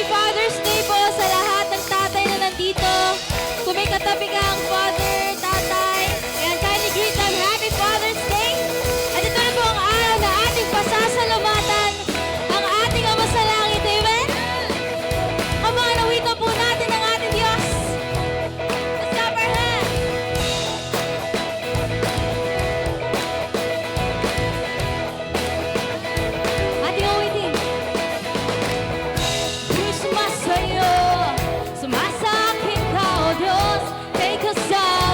Happy Father's Day po sa lahat ng tatay na nandito. Kung may katabi kang father, tatay, ayan, kindly greet them. Happy Father's Day! At ito na po ang araw na ating pasasalamatan ang ating Ama sa Langit. Amen? Come on, awitan po natin ang ating Diyos. Let's clap our hands. Ating awitin. Sumasayo, sumasakit ka, O Diyos, kay kasama.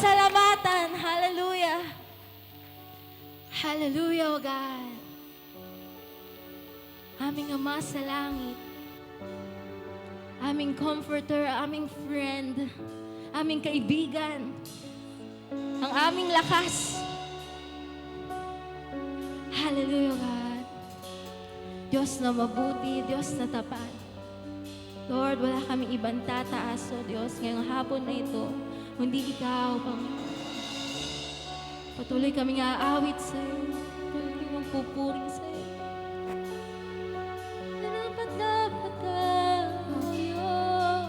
pasalamatan. Hallelujah. Hallelujah, O God. Aming Ama sa langit, aming comforter, aming friend, aming kaibigan, ang aming lakas. Hallelujah, God. Diyos na mabuti, Diyos na tapat. Lord, wala kaming ibang tataas, O Diyos, ngayong hapon na ito, kundi Ikaw, Panginoon. Patuloy kaming aawit sa iyo. Patuloy kaming magpupuri sa iyo. Dapat ka, O Diyos.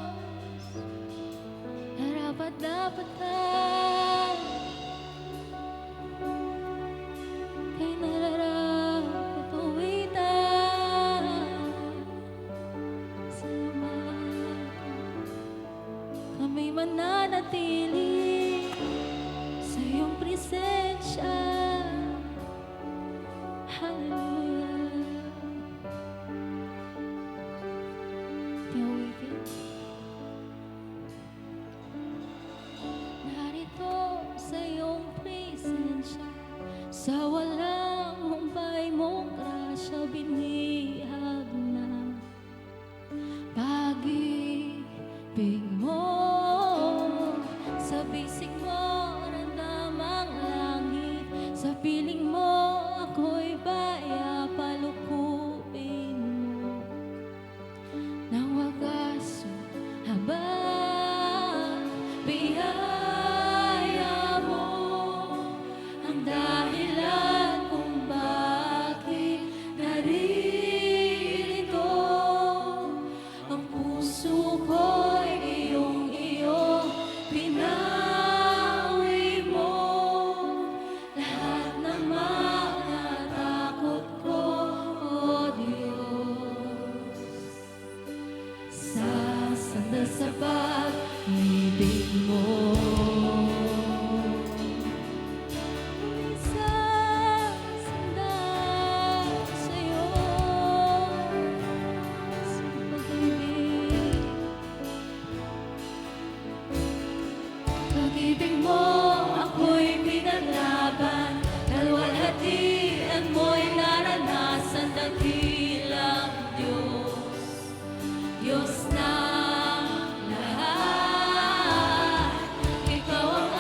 Dapat ka. Kay nararapat uwitan. Salamat. Kami mananatili sa iyong presensya. Hallelujah. Tiyawigin. Narito sa iyong presensya, sa walang humpay mong grasya, binihag na pag-ibig mo. Sa bisig mo, randamang langit. Sa piling mo, ako'y baya, palukupin mo. Nang wagas habang biyaya mo, ang dahilan kung bakit naririto. Ang puso ko'y iyong pinawi mo. Lahat ng mga takot ko, O Diyos, sasandal sa pag-ibig mo. Sasandal sa'yo sa pag-ibig. Pag-ibig mo ako'y pinaglaban, kalwalhatian mo'y naranasan, dakilang Diyos, Diyos ng lahat. Ikaw ang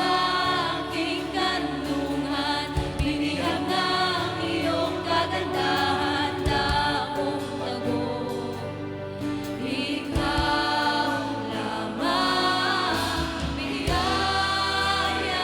aking kanlungan, binihag ng iyong kagandahan, taong tago. Ikaw lamang, biyaya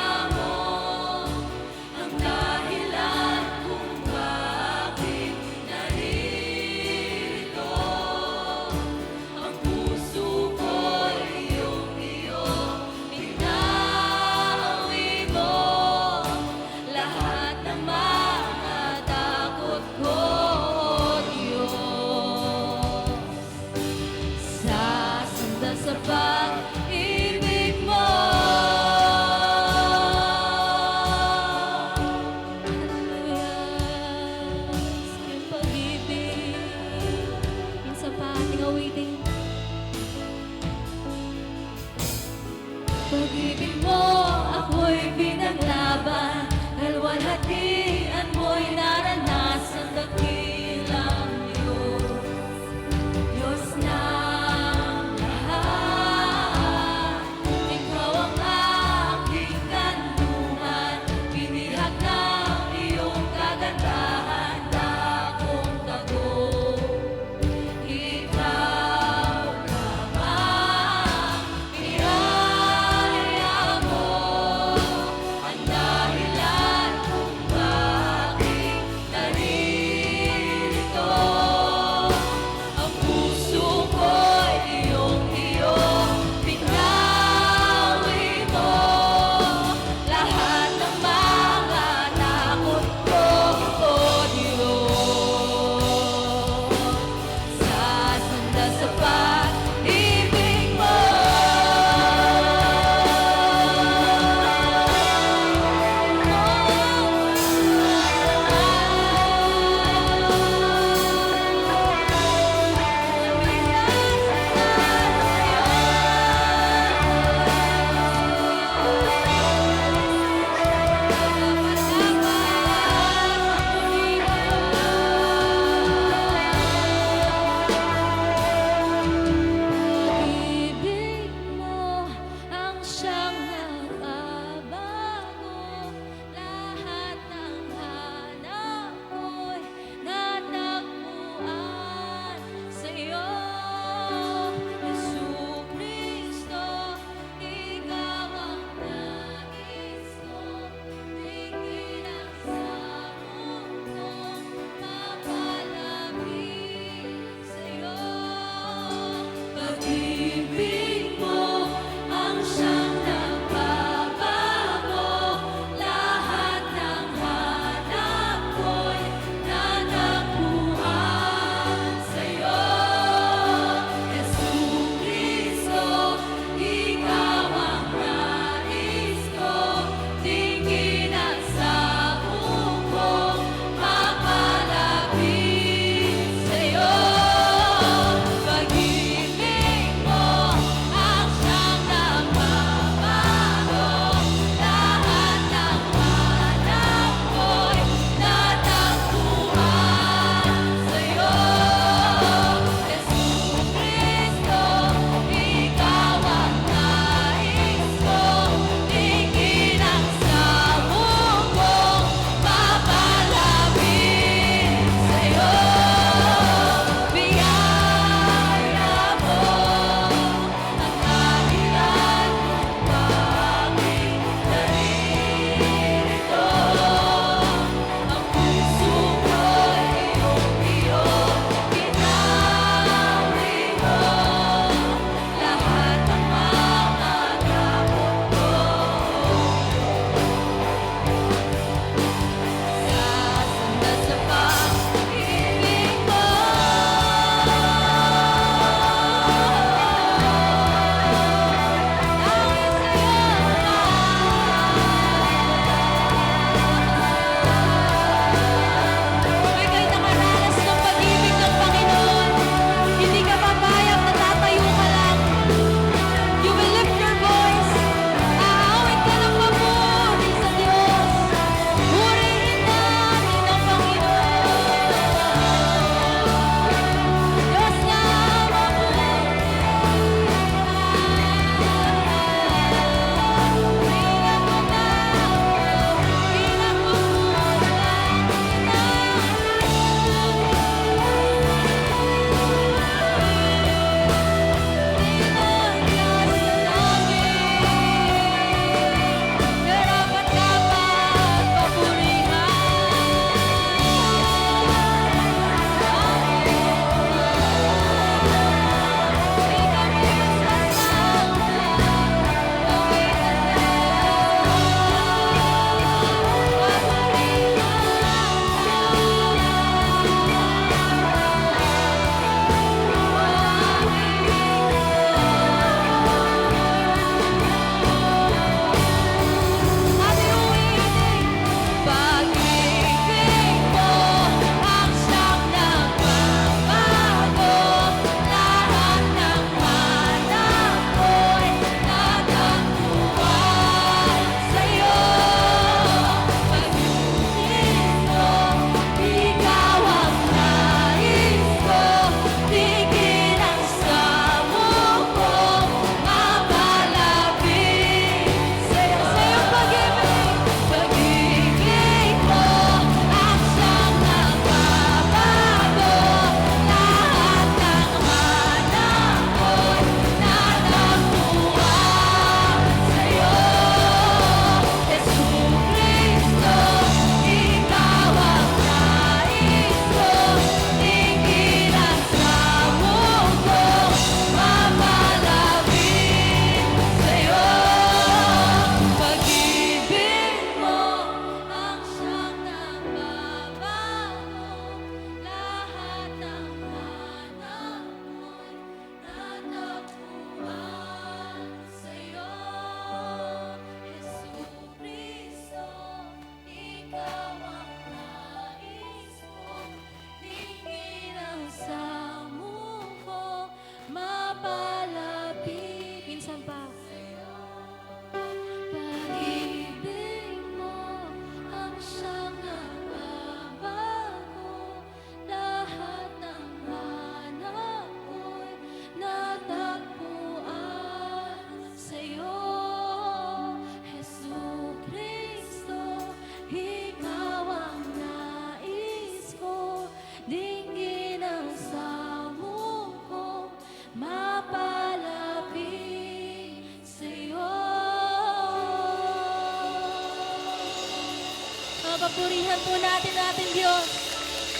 Papurihan po natin Diyos.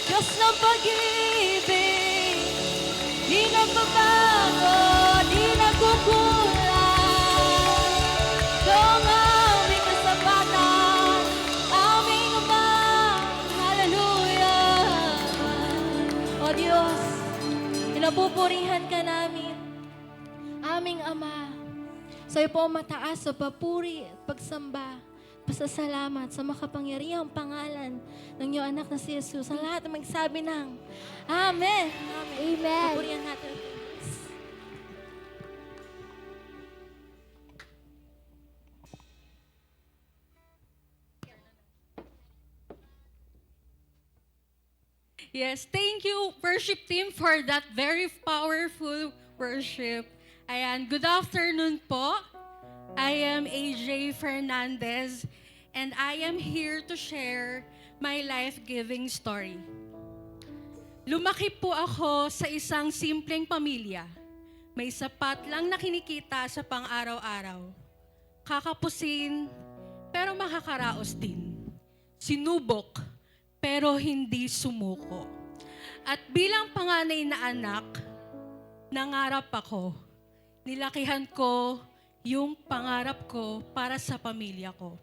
Diyos ng pag-ibig, di nagbabago, di nagkukulang. Kung aming kasapatan, aming Ama, hallelujah. O Diyos, pinapupurihan ka namin, aming Ama. Sa'yo po mataas sa papuri at pagsamba, pasasalamat sa makapangyarihang pangalan ng iyong anak na si Jesus. Sa lahat na magsabi ng Amen. Amen. Papurihan natin. Yes, thank you, worship team, for that very powerful worship. Ayan, good afternoon po. I am AJ Fernandez, and I am here to share my life-giving story. Lumaki po ako sa isang simpleng pamilya. May sapat lang na kinikita sa pang-araw-araw. Kakapusin, pero makakaraos din. Sinubok, pero hindi sumuko. At bilang panganay na anak, nangarap ako. Nilakihan ko yung pangarap ko para sa pamilya ko.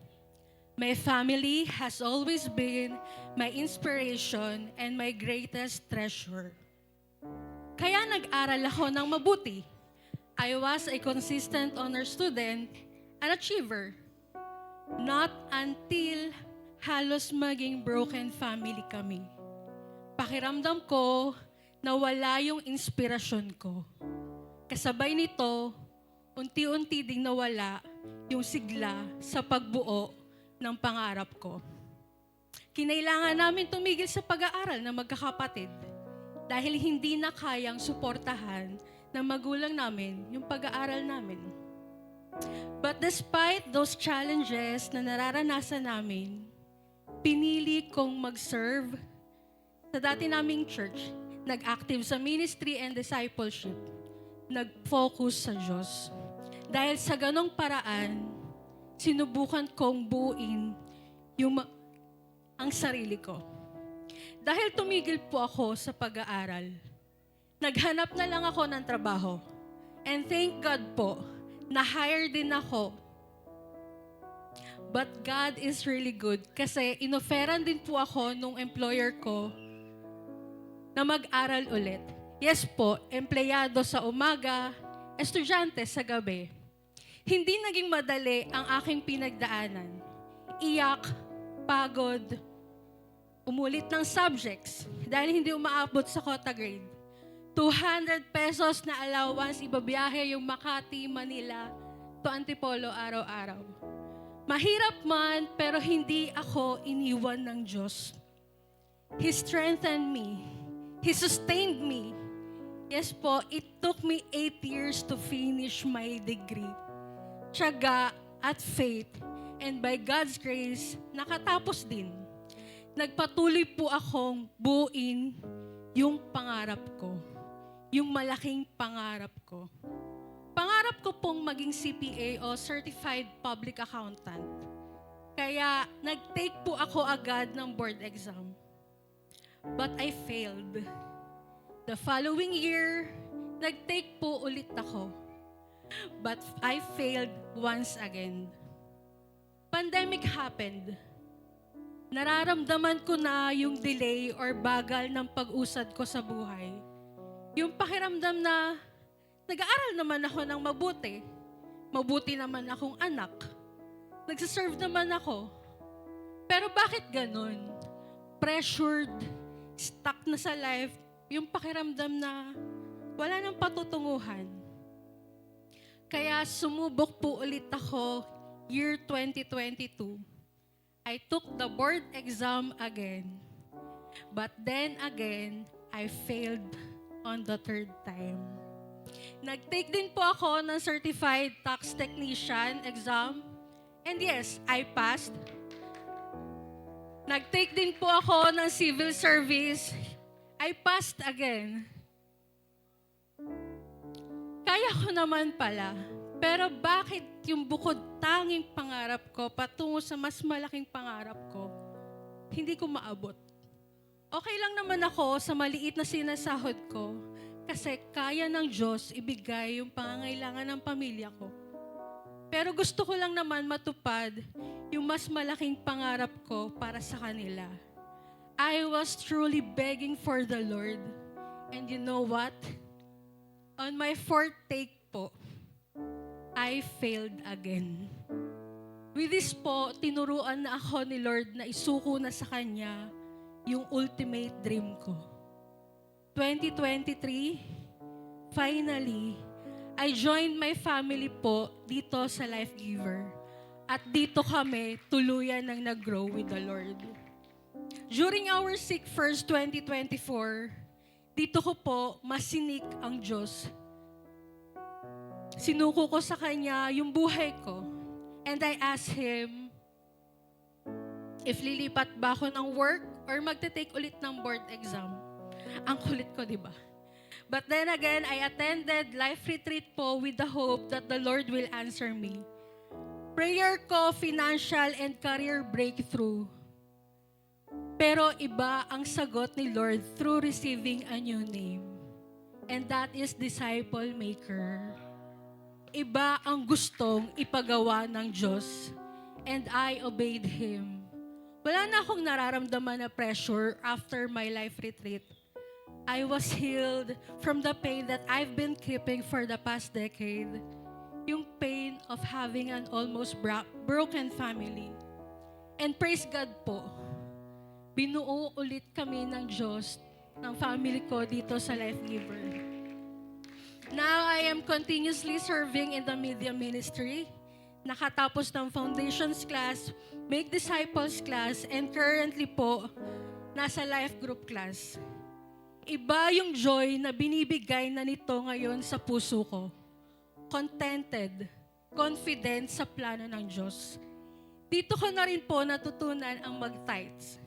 My family has always been my inspiration and my greatest treasure. Kaya nag-aral ako ng mabuti. I was a consistent honor student, an achiever. Not until halos maging broken family kami. Pakiramdam ko na wala yung inspirasyon ko. Kasabay nito, unti-unti ding nawala yung sigla sa pagbuo ng pangarap ko. Kinailangan namin tumigil sa pag-aaral ng magkakapatid dahil hindi na kayang suportahan ng magulang namin yung pag-aaral namin. But despite those challenges na nararanasan namin, pinili kong mag-serve sa dati naming church, nag-active sa ministry and discipleship, nag-focus sa Diyos. Dahil sa ganong paraan, sinubukan kong buuin ang sarili ko. Dahil tumigil po ako sa pag-aaral, naghanap na lang ako ng trabaho. And thank God po, na-hire din ako. But God is really good kasi inoferan din po ako nung employer ko na mag-aral ulit. Yes po, empleyado sa umaga, estudyante sa gabi. Hindi naging madali ang aking pinagdaanan. Iyak, pagod, umulit ng subjects dahil hindi umaabot sa quota grade. 200 pesos na allowance, ibabiyahe yung Makati, Manila to Antipolo araw-araw. Mahirap man, pero hindi ako iniwan ng Diyos. He strengthened me. He sustained me. Yes po, it took me 8 years to finish my degree. Tiyaga at faith, and by God's grace, nakatapos din. Nagpatuloy po akong buuin yung pangarap ko. Yung malaking pangarap ko. Pangarap ko pong maging CPA o Certified Public Accountant. Kaya nag-take po ako agad ng board exam. But I failed. The following year, nag-take po ulit ako. But I failed once again. Pandemic happened. Nararamdaman ko na yung delay or bagal ng pag-usad ko sa buhay. Yung pakiramdam na nag-aaral naman ako ng mabuti. Mabuti naman akong anak. Nagsaserve naman ako. Pero bakit ganun? Pressured, stuck na sa life, yung pakiramdam na wala nang patutunguhan. Kaya sumubok po ulit ako year 2022. I took the board exam again. But then again, I failed on the third time. Nag-take din po ako ng Certified Tax Technician exam. And yes, I passed. Nag-take din po ako ng Civil Service. I passed again. Kaya ko naman pala. Pero bakit yung bukod tanging pangarap ko patungo sa mas malaking pangarap ko, hindi ko maabot. Okay lang naman ako sa maliit na sinasahod ko kasi kaya ng Diyos ibigay yung pangangailangan ng pamilya ko. Pero gusto ko lang naman matupad yung mas malaking pangarap ko para sa kanila. I was truly begging for the Lord. And you know what? On my fourth take po, I failed again. With this po, tinuruan na ako ni Lord na isuko na sa Kanya yung ultimate dream ko. 2023, finally, I joined my family po dito sa Life Giver. At dito kami tuluyan ng nag-grow with the Lord. During our Seek First 2024, dito ko po masinik ang Diyos. Sinuko ko sa Kanya yung buhay ko. And I asked Him if lilipat ba ako ng work or magte-take ulit ng board exam. Ang kulit ko, di ba? But then again, I attended life retreat po with the hope that the Lord will answer me. Prayer ko, financial and career breakthrough. Pero iba ang sagot ni Lord through receiving a new name. And that is disciple maker. Iba ang gustong ipagawa ng Diyos. And I obeyed Him. Wala na akong nararamdaman na pressure after my life retreat. I was healed from the pain that I've been keeping for the past decade. Yung pain of having an almost broken family. And praise God po, binuo ulit kami ng Diyos, ng family ko dito sa Life Giver. Now, I am continuously serving in the media ministry. Nakatapos ng foundations class, make disciples class, and currently po, nasa life group class. Iba yung joy na binibigay na nito ngayon sa puso ko. Contented, confident sa plano ng Diyos. Dito ko na rin po natutunan ang mag-tithes.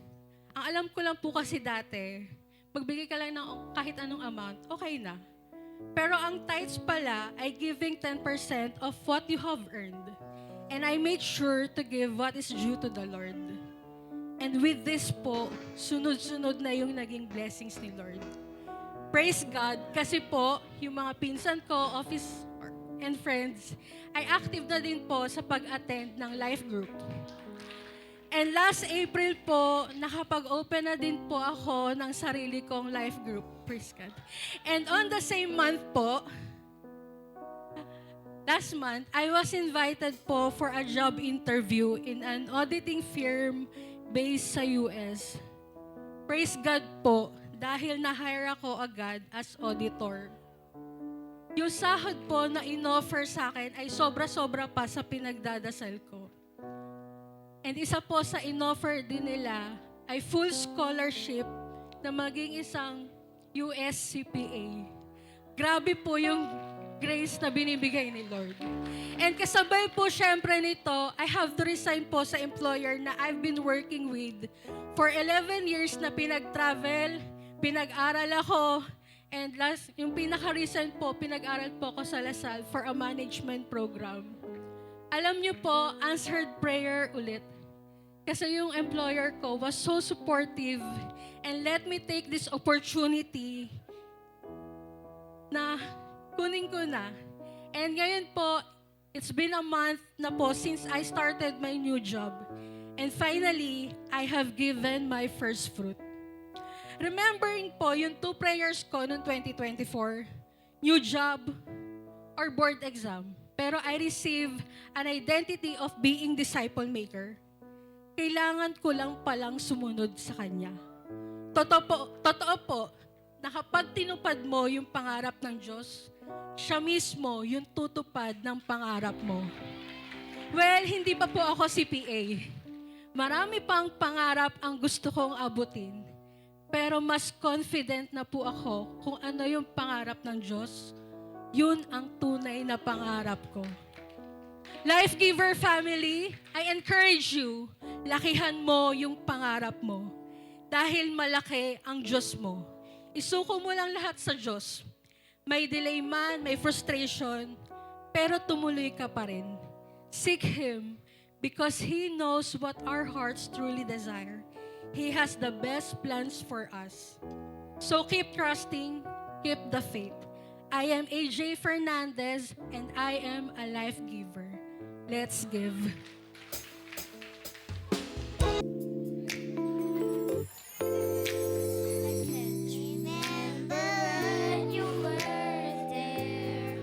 Ang alam ko lang po kasi dati, magbigay ka lang ng kahit anong amount, okay na. Pero ang tithes pala ay giving 10% of what you have earned. And I made sure to give what is due to the Lord. And with this po, sunod-sunod na yung naging blessings ni Lord. Praise God, kasi po, yung mga pinsan ko, office and friends, ay active na din po sa pag-attend ng life group. And last April po, nakapag-open na din po ako ng sarili kong life group. Praise God. And on the same month po, last month, I was invited po for a job interview in an auditing firm based sa US. Praise God po, dahil na-hire ako agad as auditor. Yung sahod po na in-offer sa akin ay sobra-sobra pa sa pinagdadasal ko. And isa po sa in-offer din nila ay full scholarship na maging isang US CPA. Grabe po yung grace na binibigay ni Lord. And kasabay po syempre nito, I have to resign po sa employer na I've been working with for 11 years na pinag-travel, pinag-aral ako, and last, yung pinaka-recent po, pinag-aral po ako sa Lasal for a management program. Alam niyo po, answered prayer ulit. Kasi yung employer ko was so supportive and let me take this opportunity na kunin ko na. And ngayon po, it's been a month na po since I started my new job. And finally, I have given my first fruit. Remembering po yung 2 prayers ko noong 2024, new job or board exam. Pero I received an identity of being disciple maker. Kailangan ko lang palang sumunod sa Kanya. Totoo po, na kapag tinupad mo yung pangarap ng Diyos, siya mismo yung tutupad ng pangarap mo. Well, hindi pa po ako CPA. Marami pang pangarap ang gusto kong abutin. Pero mas confident na po ako kung ano yung pangarap ng Diyos. Yun ang tunay na pangarap ko. Life Giver family, I encourage you, lakihan mo yung pangarap mo. Dahil malaki ang Diyos mo. Isuko mo lang lahat sa Diyos. May delay man, may frustration, pero tumuloy ka pa rin. Seek Him because He knows what our hearts truly desire. He has the best plans for us. So keep trusting, keep the faith. I am AJ Fernandez and I am a life giver. Let's give. Remember when you were there,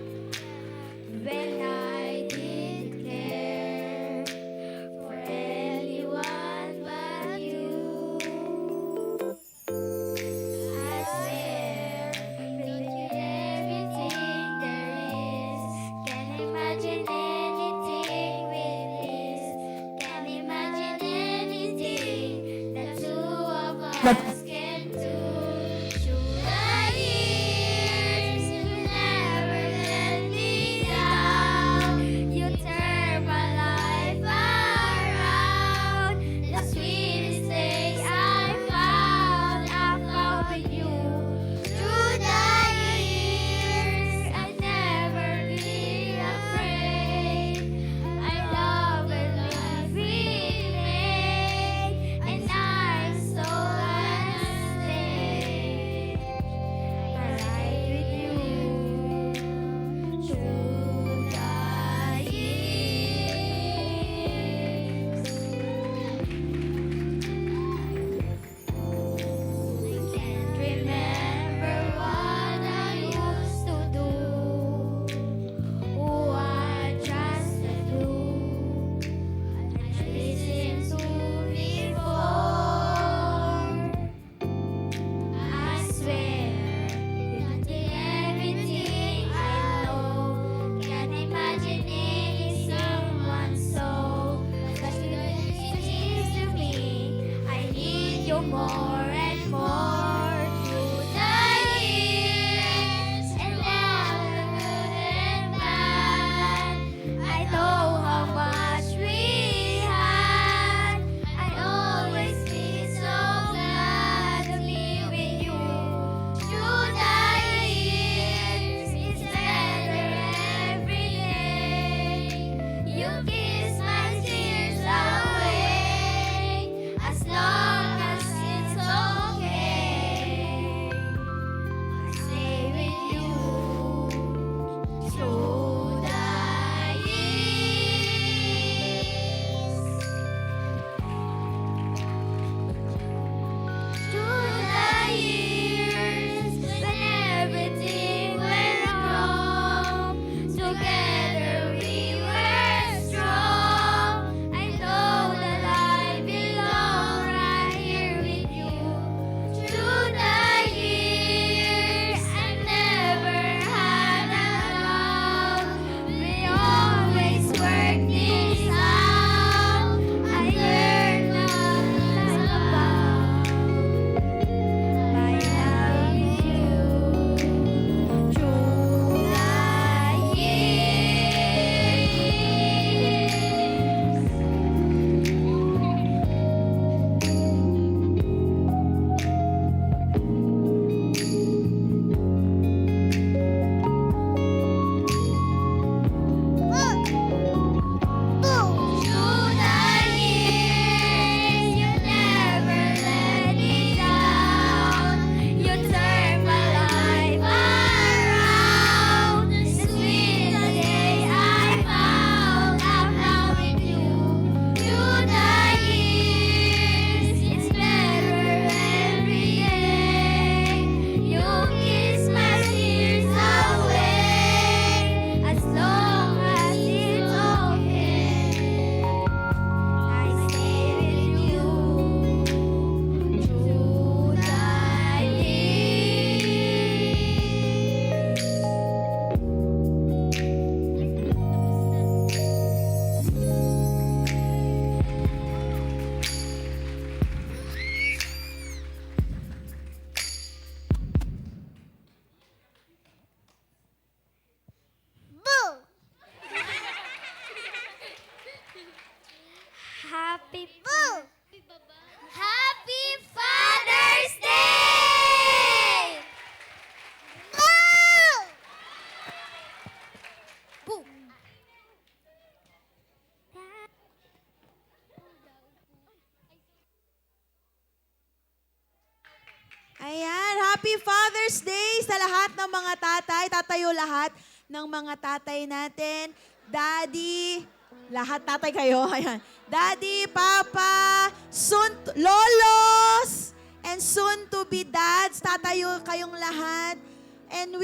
when I didn't care for anyone but you. I swear, with you everything there is. Can't imagine anything with this. Can't imagine anything the two of us can do. Through the years, you never let me down. You turn my life around. The sweetest things I found with you. Through the years, I never be afraid. I love when we made, and I'm so unstayed. I ride with you through the years. I can't remember what I used to do, who I trusted who I listened to before. I swear, until everything I know, can't imagine any someone so. Cause it seems to me I need you more and more through the years, and now the good and bad. I know how much we had. I always be so glad to be with you. Through the years, it's better every day. You kiss my tears away, as long as it's okay. I stay with you through the years. Through the years, when everything went wrong, together we were strong. I know that I belong right here with you. Through the years, I never had a doubt. We always work this out. I learned nothing about my love with you. Through the years. Through the years, you never let me down. You turned my life around. The sweetest day I found with you. Through the years, it's better every day. You kiss my tears away, as long as it's okay. I stay with you through the Boo! Happy Boo! Happy Father's Day! Boo! Boo! Happy Father's Day sa lahat ng mga tatay. Tatayo lahat ng mga tatay natin. Daddy, lahat tatay kayo. Ayan. Daddy, Papa, lolos, and soon to be dads. Tatayo kayong lahat. And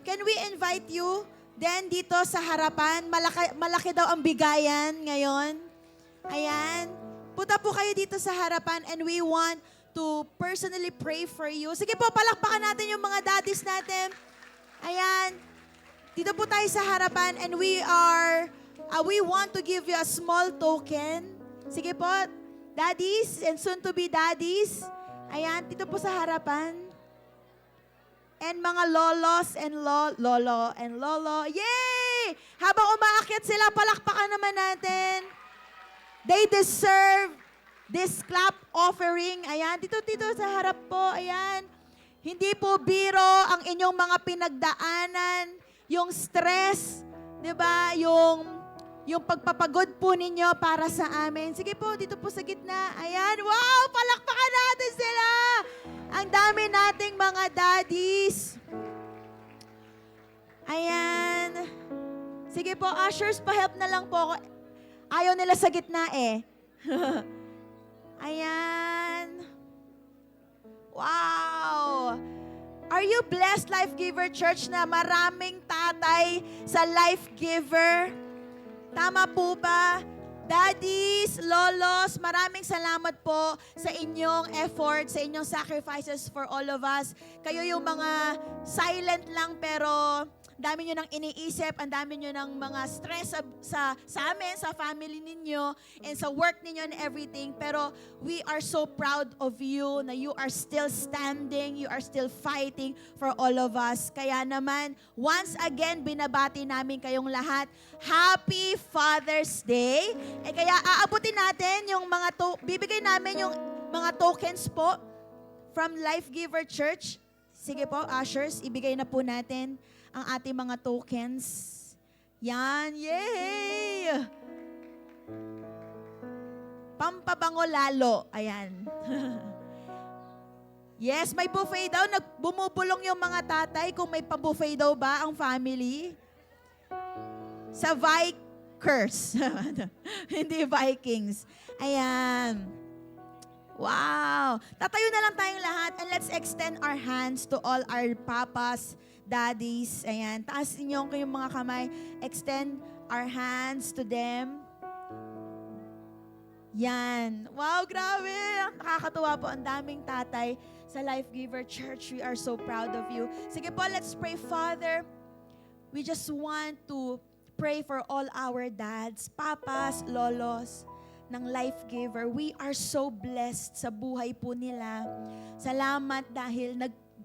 can we invite you then dito sa harapan? Malaki daw ang bigayan ngayon. Ayan. Punta po kayo dito sa harapan and we want to personally pray for you. Sige po, palakpakan natin yung mga daddies natin. Ayan. Dito po tayo sa harapan and we want to give you a small token. Sige po, daddies and soon to be daddies. Ayan, dito po sa harapan. And mga lolos and lolo. Yay! Habang umaakyat sila, palakpakan naman natin. They deserve this clap offering. Ayan, dito sa harap po. Ayan. Hindi po biro ang inyong mga pinagdaanan, yung stress, 'di ba? Yung pagpapagod po ninyo para sa amin. Sige po, dito po sa gitna. Ayan, wow! Palakpakan natin sila! Ang dami nating mga daddies. Ayan. Sige po, ushers, pa-help na lang po ako. Ayaw nila sa gitna eh. Ayan. Wow! Are you blessed, Life Giver Church, na maraming tatay sa Life Giver? Tama po ba? Daddies, lolos, maraming salamat po sa inyong effort, sa inyong sacrifices for all of us. Kayo yung mga silent lang pero dami nyo nang iniisip, ang dami nyo ng mga stress sa amin, sa family ninyo, and sa work ninyo and everything. Pero we are so proud of you na you are still standing, you are still fighting for all of us. Kaya naman, once again, binabati namin kayong lahat. Happy Father's Day! Kaya aabutin natin yung bibigay namin yung mga tokens po from Life Giver Church. Sige po, ushers, ibigay na po natin ang ating mga tokens. Yan, yay! Pampabango lalo. Ayan. Yes, may buffet daw. Bumubulong yung mga tatay kung may pa-buffet daw ba ang family. Sa Vikers. Hindi Vikings. Ayan. Wow! Tatayo na lang tayong lahat and let's extend our hands to all our papas, daddies. Ayan. Taas niyo kayong mga kamay. Extend our hands to them. Yan. Wow, grabe! Nakakatuwa po. Ang daming tatay sa Life Giver Church. We are so proud of you. Sige po, let's pray. Father, we just want to pray for all our dads, papas, lolos, ng Life Giver. We are so blessed sa buhay po nila. Salamat dahil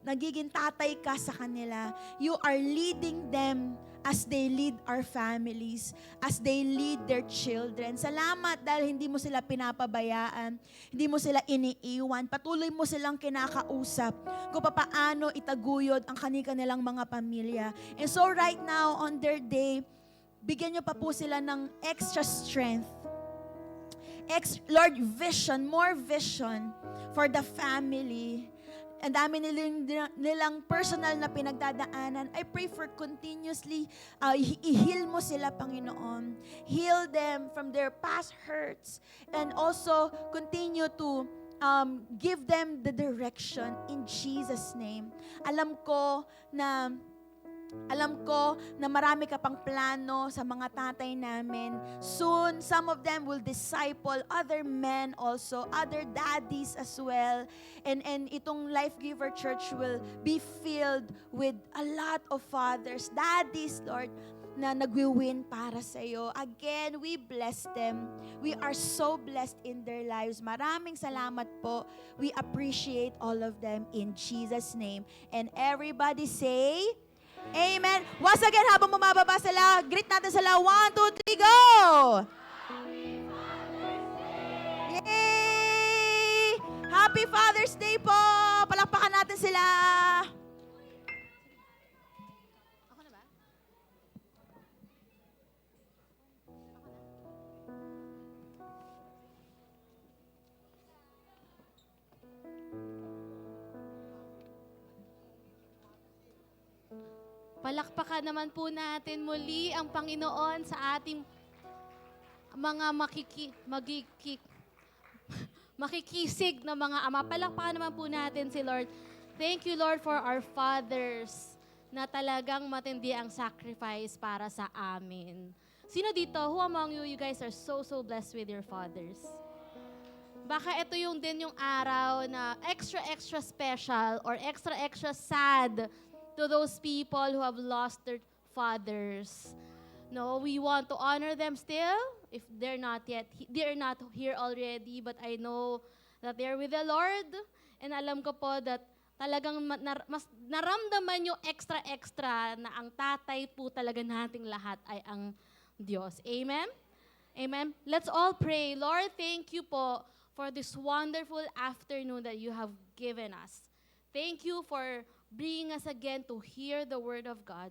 nagiging tatay ka sa kanila. You are leading them as they lead our families, as they lead their children. Salamat dahil hindi mo sila pinapabayaan, hindi mo sila iniiwan, patuloy mo silang kinakausap kung paano itaguyod ang kanilang mga pamilya. And so right now, on their day, bigyan niyo pa po sila ng extra strength. Lord, vision, more vision for the family. Ang dami nilang personal na pinagdadaanan. I pray for continuously, i-heal mo sila, Panginoon. Heal them from their past hurts. And also, continue to give them the direction in Jesus' name. Alam ko na marami ka pang plano sa mga tatay namin. Soon, some of them will disciple other men also, other daddies as well. And itong Life Giver Church will be filled with a lot of fathers, daddies, Lord, na nagwi-win para sa iyo. Again, we bless them. We are so blessed in their lives. Maraming salamat po. We appreciate all of them in Jesus' name. And everybody say, Amen. Once again, habang bumababa sila, greet natin sila. 1, 2, 3, go! Yay! Happy Father's Day po! Palakpakan natin sila. Ako na ba? Palakpakan naman po natin muli ang Panginoon sa ating mga makikisig na mga ama. Palakpakan naman po natin si Lord. Thank you, Lord, for our fathers na talagang matindi ang sacrifice para sa amin. Sino dito? Who among you, you guys are so blessed with your fathers? Baka ito yung din yung araw na extra special or extra sad to those people who have lost their fathers. No, we want to honor them still if they're not here already, but I know that they're with the Lord, and alam ko po that talagang mas naramdaman yung extra na ang tatay po talaga nating lahat ay ang Diyos. Amen? Amen? Let's all pray. Lord, thank you po for this wonderful afternoon that you have given us. Thank you for bringing us again to hear the word of God.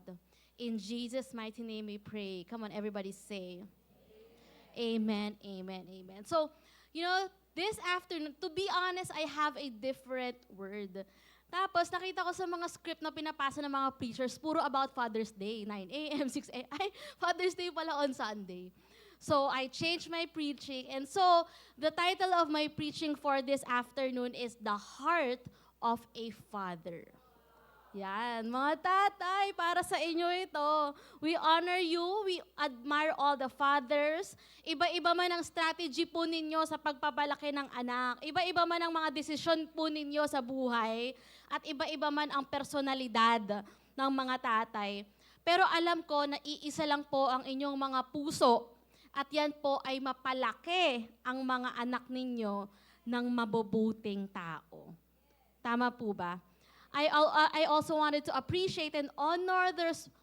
In Jesus' mighty name we pray. Come on, everybody say, Amen, amen, amen. So, this afternoon, to be honest, I have a different word. Tapos, nakita ko sa mga script na pinapasa ng mga preachers, puro about Father's Day, 9 a.m., 6 a.m. Ay, Father's Day pala on Sunday. So, I changed my preaching. And so, the title of my preaching for this afternoon is The Heart of a Father. Yan, mga tatay, para sa inyo ito. We honor you, we admire all the fathers. Iba-iba man ang strategy po ninyo sa pagpapalaki ng anak. Iba-iba man ang mga desisyon po ninyo sa buhay. At iba-iba man ang personalidad ng mga tatay. Pero alam ko na iisa lang po ang inyong mga puso. At yan po ay mapalaki ang mga anak ninyo ng mabubuting tao. Tama po ba? I also wanted to appreciate and honor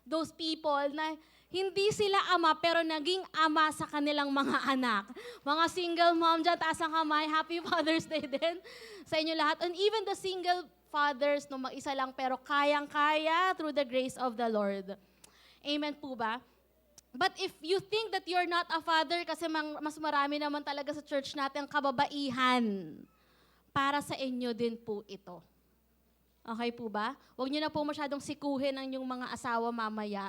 those people na hindi sila ama pero naging ama sa kanilang mga anak. Mga single mom dyan, taas ang kamay, Happy Father's Day din sa inyo lahat. And even the single fathers, no, mag-isa lang pero kayang-kaya through the grace of the Lord. Amen po ba? But if you think that you're not a father kasi mas marami naman talaga sa church natin ang kababaihan, para sa inyo din po ito. Okay po ba? Huwag niyo na po masyadong sikuhin ang yung mga asawa mamaya.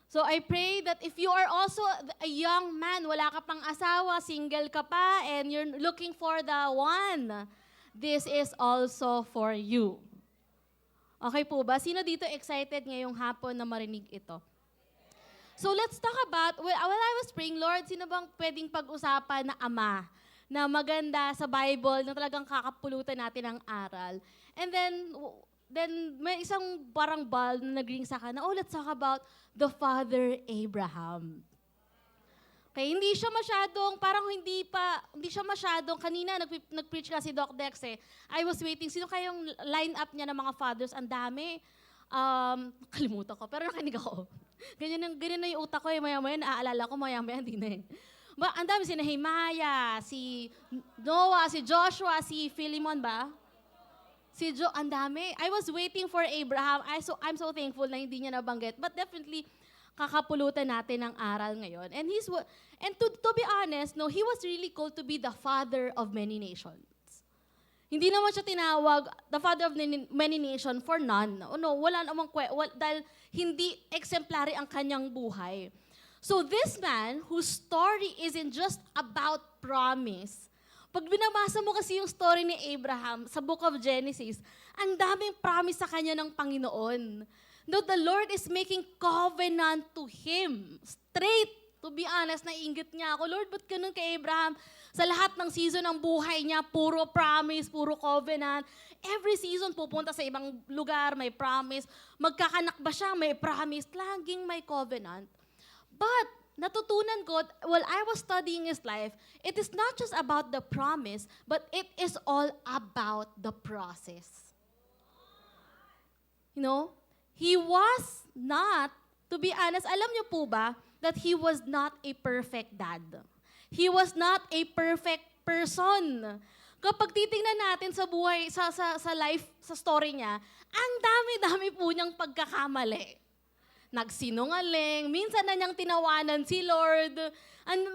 So I pray that if you are also a young man, wala ka pang asawa, single ka pa, and you're looking for the one, this is also for you. Okay po ba? Sino dito excited ngayong hapon na marinig ito? So let's talk about, while I was praying, Lord, sino bang pwedeng pag-usapan na ama na maganda sa Bible, na talagang kakapulutan natin ang aral? And then may isang parang ball na nag-ring sa akin na, let's talk about the Father Abraham. Okay, hindi siya masyadong, kanina nag-preach ka si Doc Dex I was waiting, sino kayong line-up niya ng mga fathers? Ang dami. Kalimutan ko, pero nakinig ako. Ganyan na yung utak ko maya-maya naaalala ko, maya-maya hindi na Ang dami, si Nehemiah, si Noah, si Joshua, si Philemon ba? Ang dami. I was waiting for Abraham. I'm so thankful na hindi niya nabanggit. But definitely, kakapulutan natin ang aral ngayon. And to be honest, no, he was really called to be the father of many nations. Hindi naman siya tinawag the father of many nations for none. No, wala namang dahil hindi exemplary ang kanyang buhay. So this man, whose story isn't just about promise. Pag binabasa mo kasi yung story ni Abraham sa Book of Genesis, ang daming promise sa kanya ng Panginoon. No, the Lord is making covenant to him. Straight, to be honest, naiinggit niya ako. Lord, ba't ganun kay Abraham? Sa lahat ng season ng buhay niya, puro promise, puro covenant. Every season pupunta sa ibang lugar, may promise. Magkakanak ba siya, may promise. Laging may covenant. But, natutunan ko, while I was studying his life, it is not just about the promise, but it is all about the process. You know, he was not, to be honest, alam niyo po ba, that he was not a perfect dad. He was not a perfect person. Kapag titingnan natin sa buhay, sa life, sa story niya, ang dami-dami po niyang pagkakamali. Nagsinungaling, minsan na niyang tinawanan si Lord,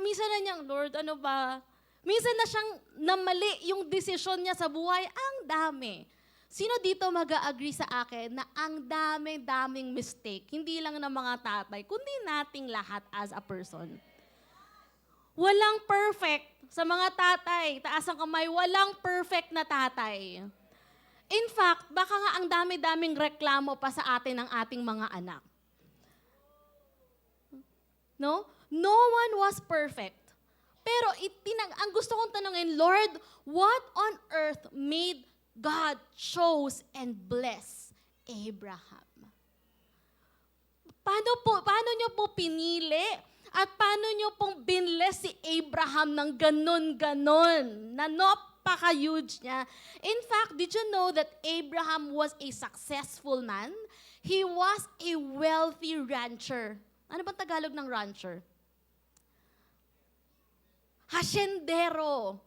minsan na niyang, Lord, ano ba? Minsan na siyang namali yung desisyon niya sa buhay, ang dami. Sino dito mag-agree sa akin na ang daming mistake, hindi lang ng mga tatay, kundi nating lahat as a person? Walang perfect sa mga tatay. Taas ang kamay, walang perfect na tatay. In fact, baka nga ang dami-daming reklamo pa sa atin ng ating mga anak. No? No one was perfect. Pero ang gusto kong tanungin, Lord, what on earth made God chose and bless Abraham? Paano niyo po pinili at paano niyo pong binless si Abraham ng ganon-ganon na napaka-huge niya? In fact, did you know that Abraham was a successful man? He was a wealthy rancher. Ano bang Tagalog ng rancher? Hasyendero.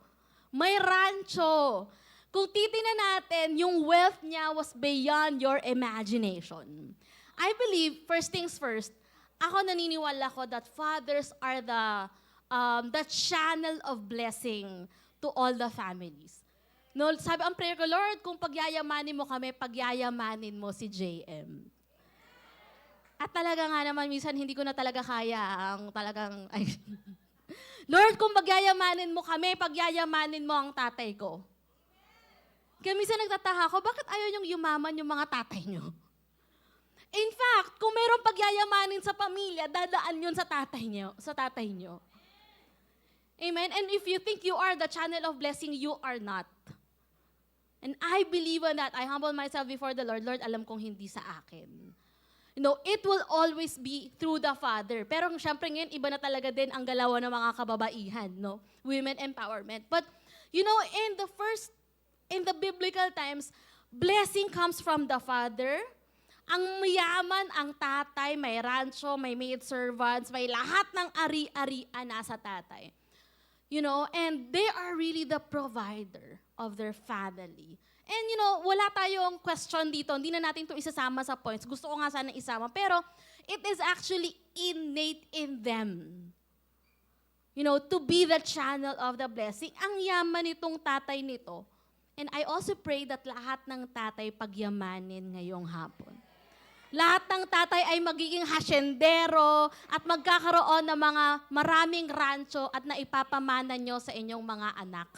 May rancho. Kung titingnan natin, yung wealth niya was beyond your imagination. I believe, first things first, ako naniniwala ko that fathers are the channel of blessing to all the families. No, sabi ang prayer ko, Lord, kung pagyayamanin mo kami, pagyayamanin mo si JM. At talaga nga naman, minsan hindi ko na talaga kaya ang talagang, Lord, kung pagyayamanin mo kami, pagyayamanin mo ang tatay ko. Kaya minsan nagtataka ako, bakit ayaw niyong yumaman yung mga tatay niyo? In fact, kung mayroong pagyayamanin sa pamilya, dadaan yun sa tatay niyo. Amen? And if you think you are the channel of blessing, you are not. And I believe in that. I humble myself before the Lord. Lord, alam kong hindi sa akin. You know, it will always be through the Father. Pero syempre ngayon, iba na talaga din ang galawan ng mga kababaihan, no? Women empowerment. But, you know, in the biblical times, blessing comes from the Father. Ang mayaman, ang tatay, may rancho, may maid servants, may lahat ng ari-arian nasa tatay. You know, and they are really the provider of their family. And you know, wala tayong question dito. Hindi na natin ito isasama sa points. Gusto ko nga sana isama. Pero it is actually innate in them. You know, to be the channel of the blessing. Ang yaman nitong tatay nito. And I also pray that lahat ng tatay pagyamanin ngayong hapon. Lahat ng tatay ay magiging hasyendero at magkakaroon ng mga maraming rancho at naipapamana nyo sa inyong mga anak.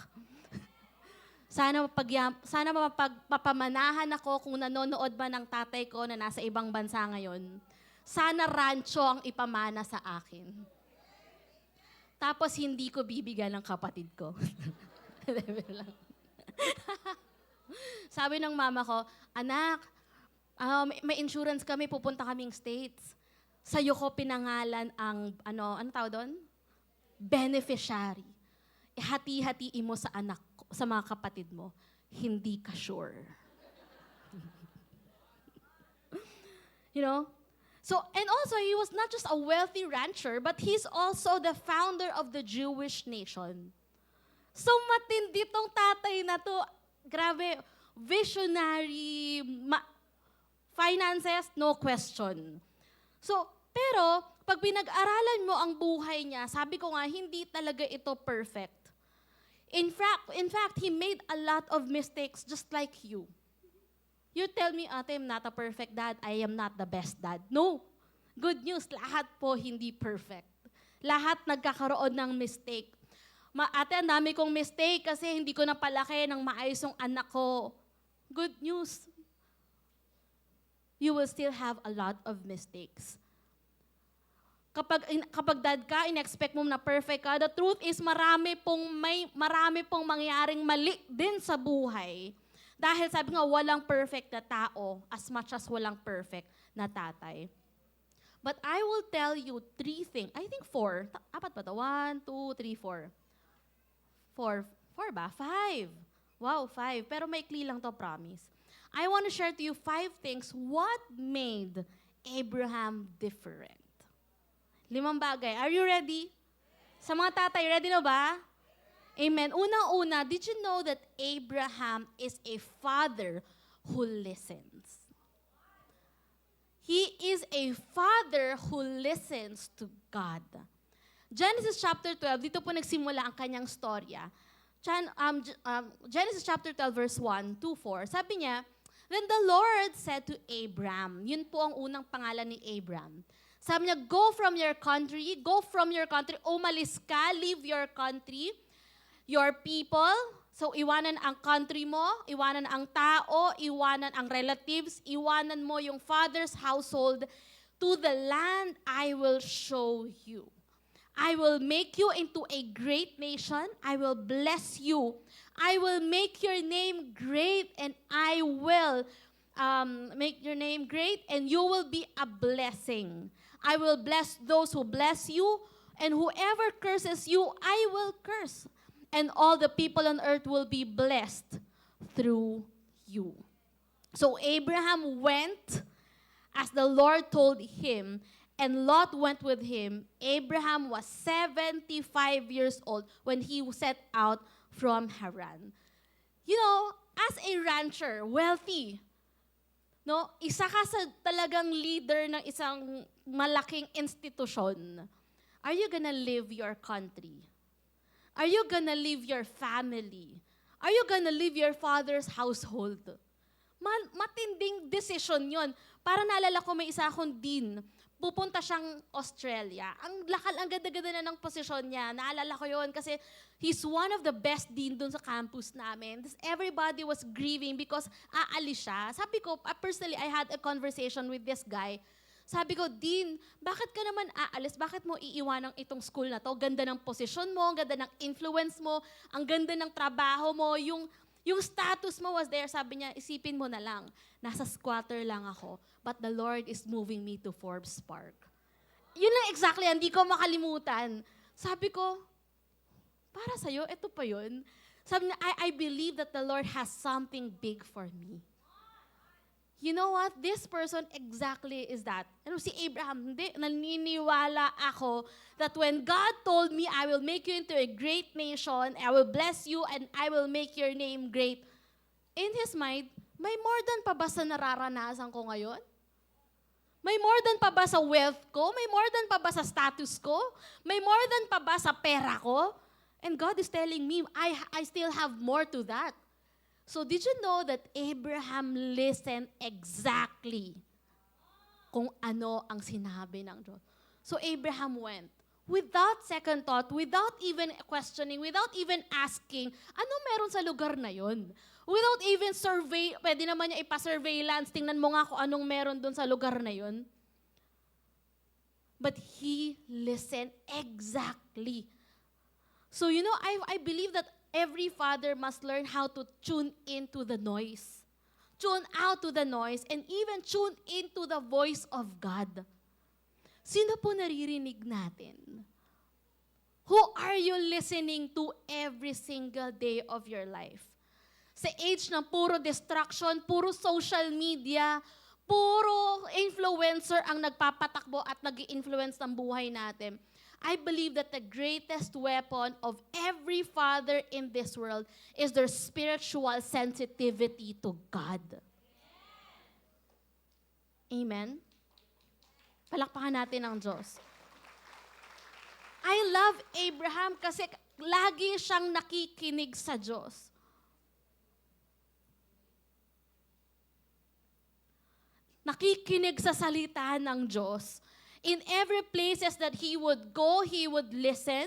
Sana mapagpapamanahan ako kung nanonood ba ng tatay ko na nasa ibang bansa ngayon. Sana rancho ang ipamana sa akin. Tapos hindi ko bibigyan ng kapatid ko. Sabi ng mama ko, anak, may insurance kami, pupunta kaming States. Sa'yo ko pinangalan ang, ano tawag doon? Beneficiary. Hati-hatiin mo sa anak ko, sa mga kapatid mo. Hindi ka sure. You know? So, and also, he was not just a wealthy rancher, but he's also the founder of the Jewish nation. So, matindi tong tatay na to. Grabe, visionary, finances, no question. So, pero, pag pinag-aralan mo ang buhay niya, sabi ko nga, hindi talaga ito perfect. In fact, he made a lot of mistakes just like you. You tell me, ate, I'm not a perfect dad. I am not the best dad. No. Good news, lahat po hindi perfect. Lahat nagkakaroon ng mistake. Ate, ang dami kong mistake kasi hindi ko napalaki ng maayos yung anak ko. Good news. You will still have a lot of mistakes. Kapag dad ka, in-expect mo na perfect ka, the truth is marami pong mangyaring mali din sa buhay. Dahil sabi nga, walang perfect na tao as much as walang perfect na tatay. But I will tell you 3 things. I think 4. Apat ba ito? 1, 2, 3, 4. 4 ba? 5. Wow, 5. Pero maikli lang to, promise. I want to share to you 5 things what made Abraham different. 5 bagay. Are you ready? Sa mga tatay, ready na ba? Amen. Unang-una, did you know that Abraham is a father who listens? He is a father who listens to God. Genesis chapter 12, dito po nagsimula ang kanyang storya. Genesis chapter 12, verse 1, 2, 4, sabi niya, Then the Lord said to Abram, yun po ang unang pangalan ni Abram. Sabi niya, go from your country, umalis ka, leave your country, your people. So iwanan ang country mo, iwanan ang tao, iwanan ang relatives, iwanan mo yung father's household to the land I will show you. I will make you into a great nation. I will bless you. I will make your name great, and I will make your name great, and you will be a blessing. I will bless those who bless you, and whoever curses you, I will curse. And all the people on earth will be blessed through you. So Abraham went as the Lord told him, and Lot went with him. Abraham was 75 years old when he set out from Haran. You know, as a rancher, wealthy, no, isa ka sa talagang leader ng isang malaking institusyon. Are you gonna leave your country? Are you gonna leave your family? Are you gonna leave your father's household? Matinding decision yon. Para naalala ko, may isa akong dean. Pupunta siyang Australia. Ang ganda-ganda na ng posisyon niya. Naalala ko yon kasi he's one of the best dean dun sa campus namin. Everybody was grieving because aalis siya. Sabi ko, personally, I had a conversation with this guy. Sabi ko, Dean, bakit ka naman aalis? Bakit mo iiwanang itong school na to? Ganda ng posisyon mo, ang ganda ng influence mo, ang ganda ng trabaho mo, yung status mo was there. Sabi niya, isipin mo na lang, nasa squatter lang ako, but the Lord is moving me to Forbes Park. Yun lang exactly, hindi ko makalimutan. Sabi ko, para sa'yo, ito pa yun. Sabi niya, I believe that the Lord has something big for me. You know what? This person exactly is that. Ano si Abraham, hindi, naniniwala ako that when God told me, I will make you into a great nation, I will bless you, and I will make your name great. In his mind, may more than pa ba sa nararanasan ko ngayon? May more than pa ba sa wealth ko? May more than pa ba sa status ko? May more than pa ba sa pera ko? And God is telling me, I still have more to that. So did you know that Abraham listened exactly kung ano ang sinabi ng Diyos? So Abraham went without second thought, without even questioning, without even asking, ano meron sa lugar na yon? Without even survey, pwede naman niya ipa-surveillance, tingnan mo nga kung anong meron doon sa lugar na yon. But he listened exactly. So you know, I believe that every father must learn how to tune into the noise. Tune out to the noise and even tune into the voice of God. Sino po naririnig natin? Who are you listening to every single day of your life? Sa age ng puro distraction, puro social media, puro influencer ang nagpapatakbo at nag-i-influence ng buhay natin. I believe that the greatest weapon of every father in this world is their spiritual sensitivity to God. Amen? Palakpakan natin ang Diyos. I love Abraham kasi lagi siyang nakikinig sa Diyos. Nakikinig sa salita ng Diyos. In every places that he would go, he would listen.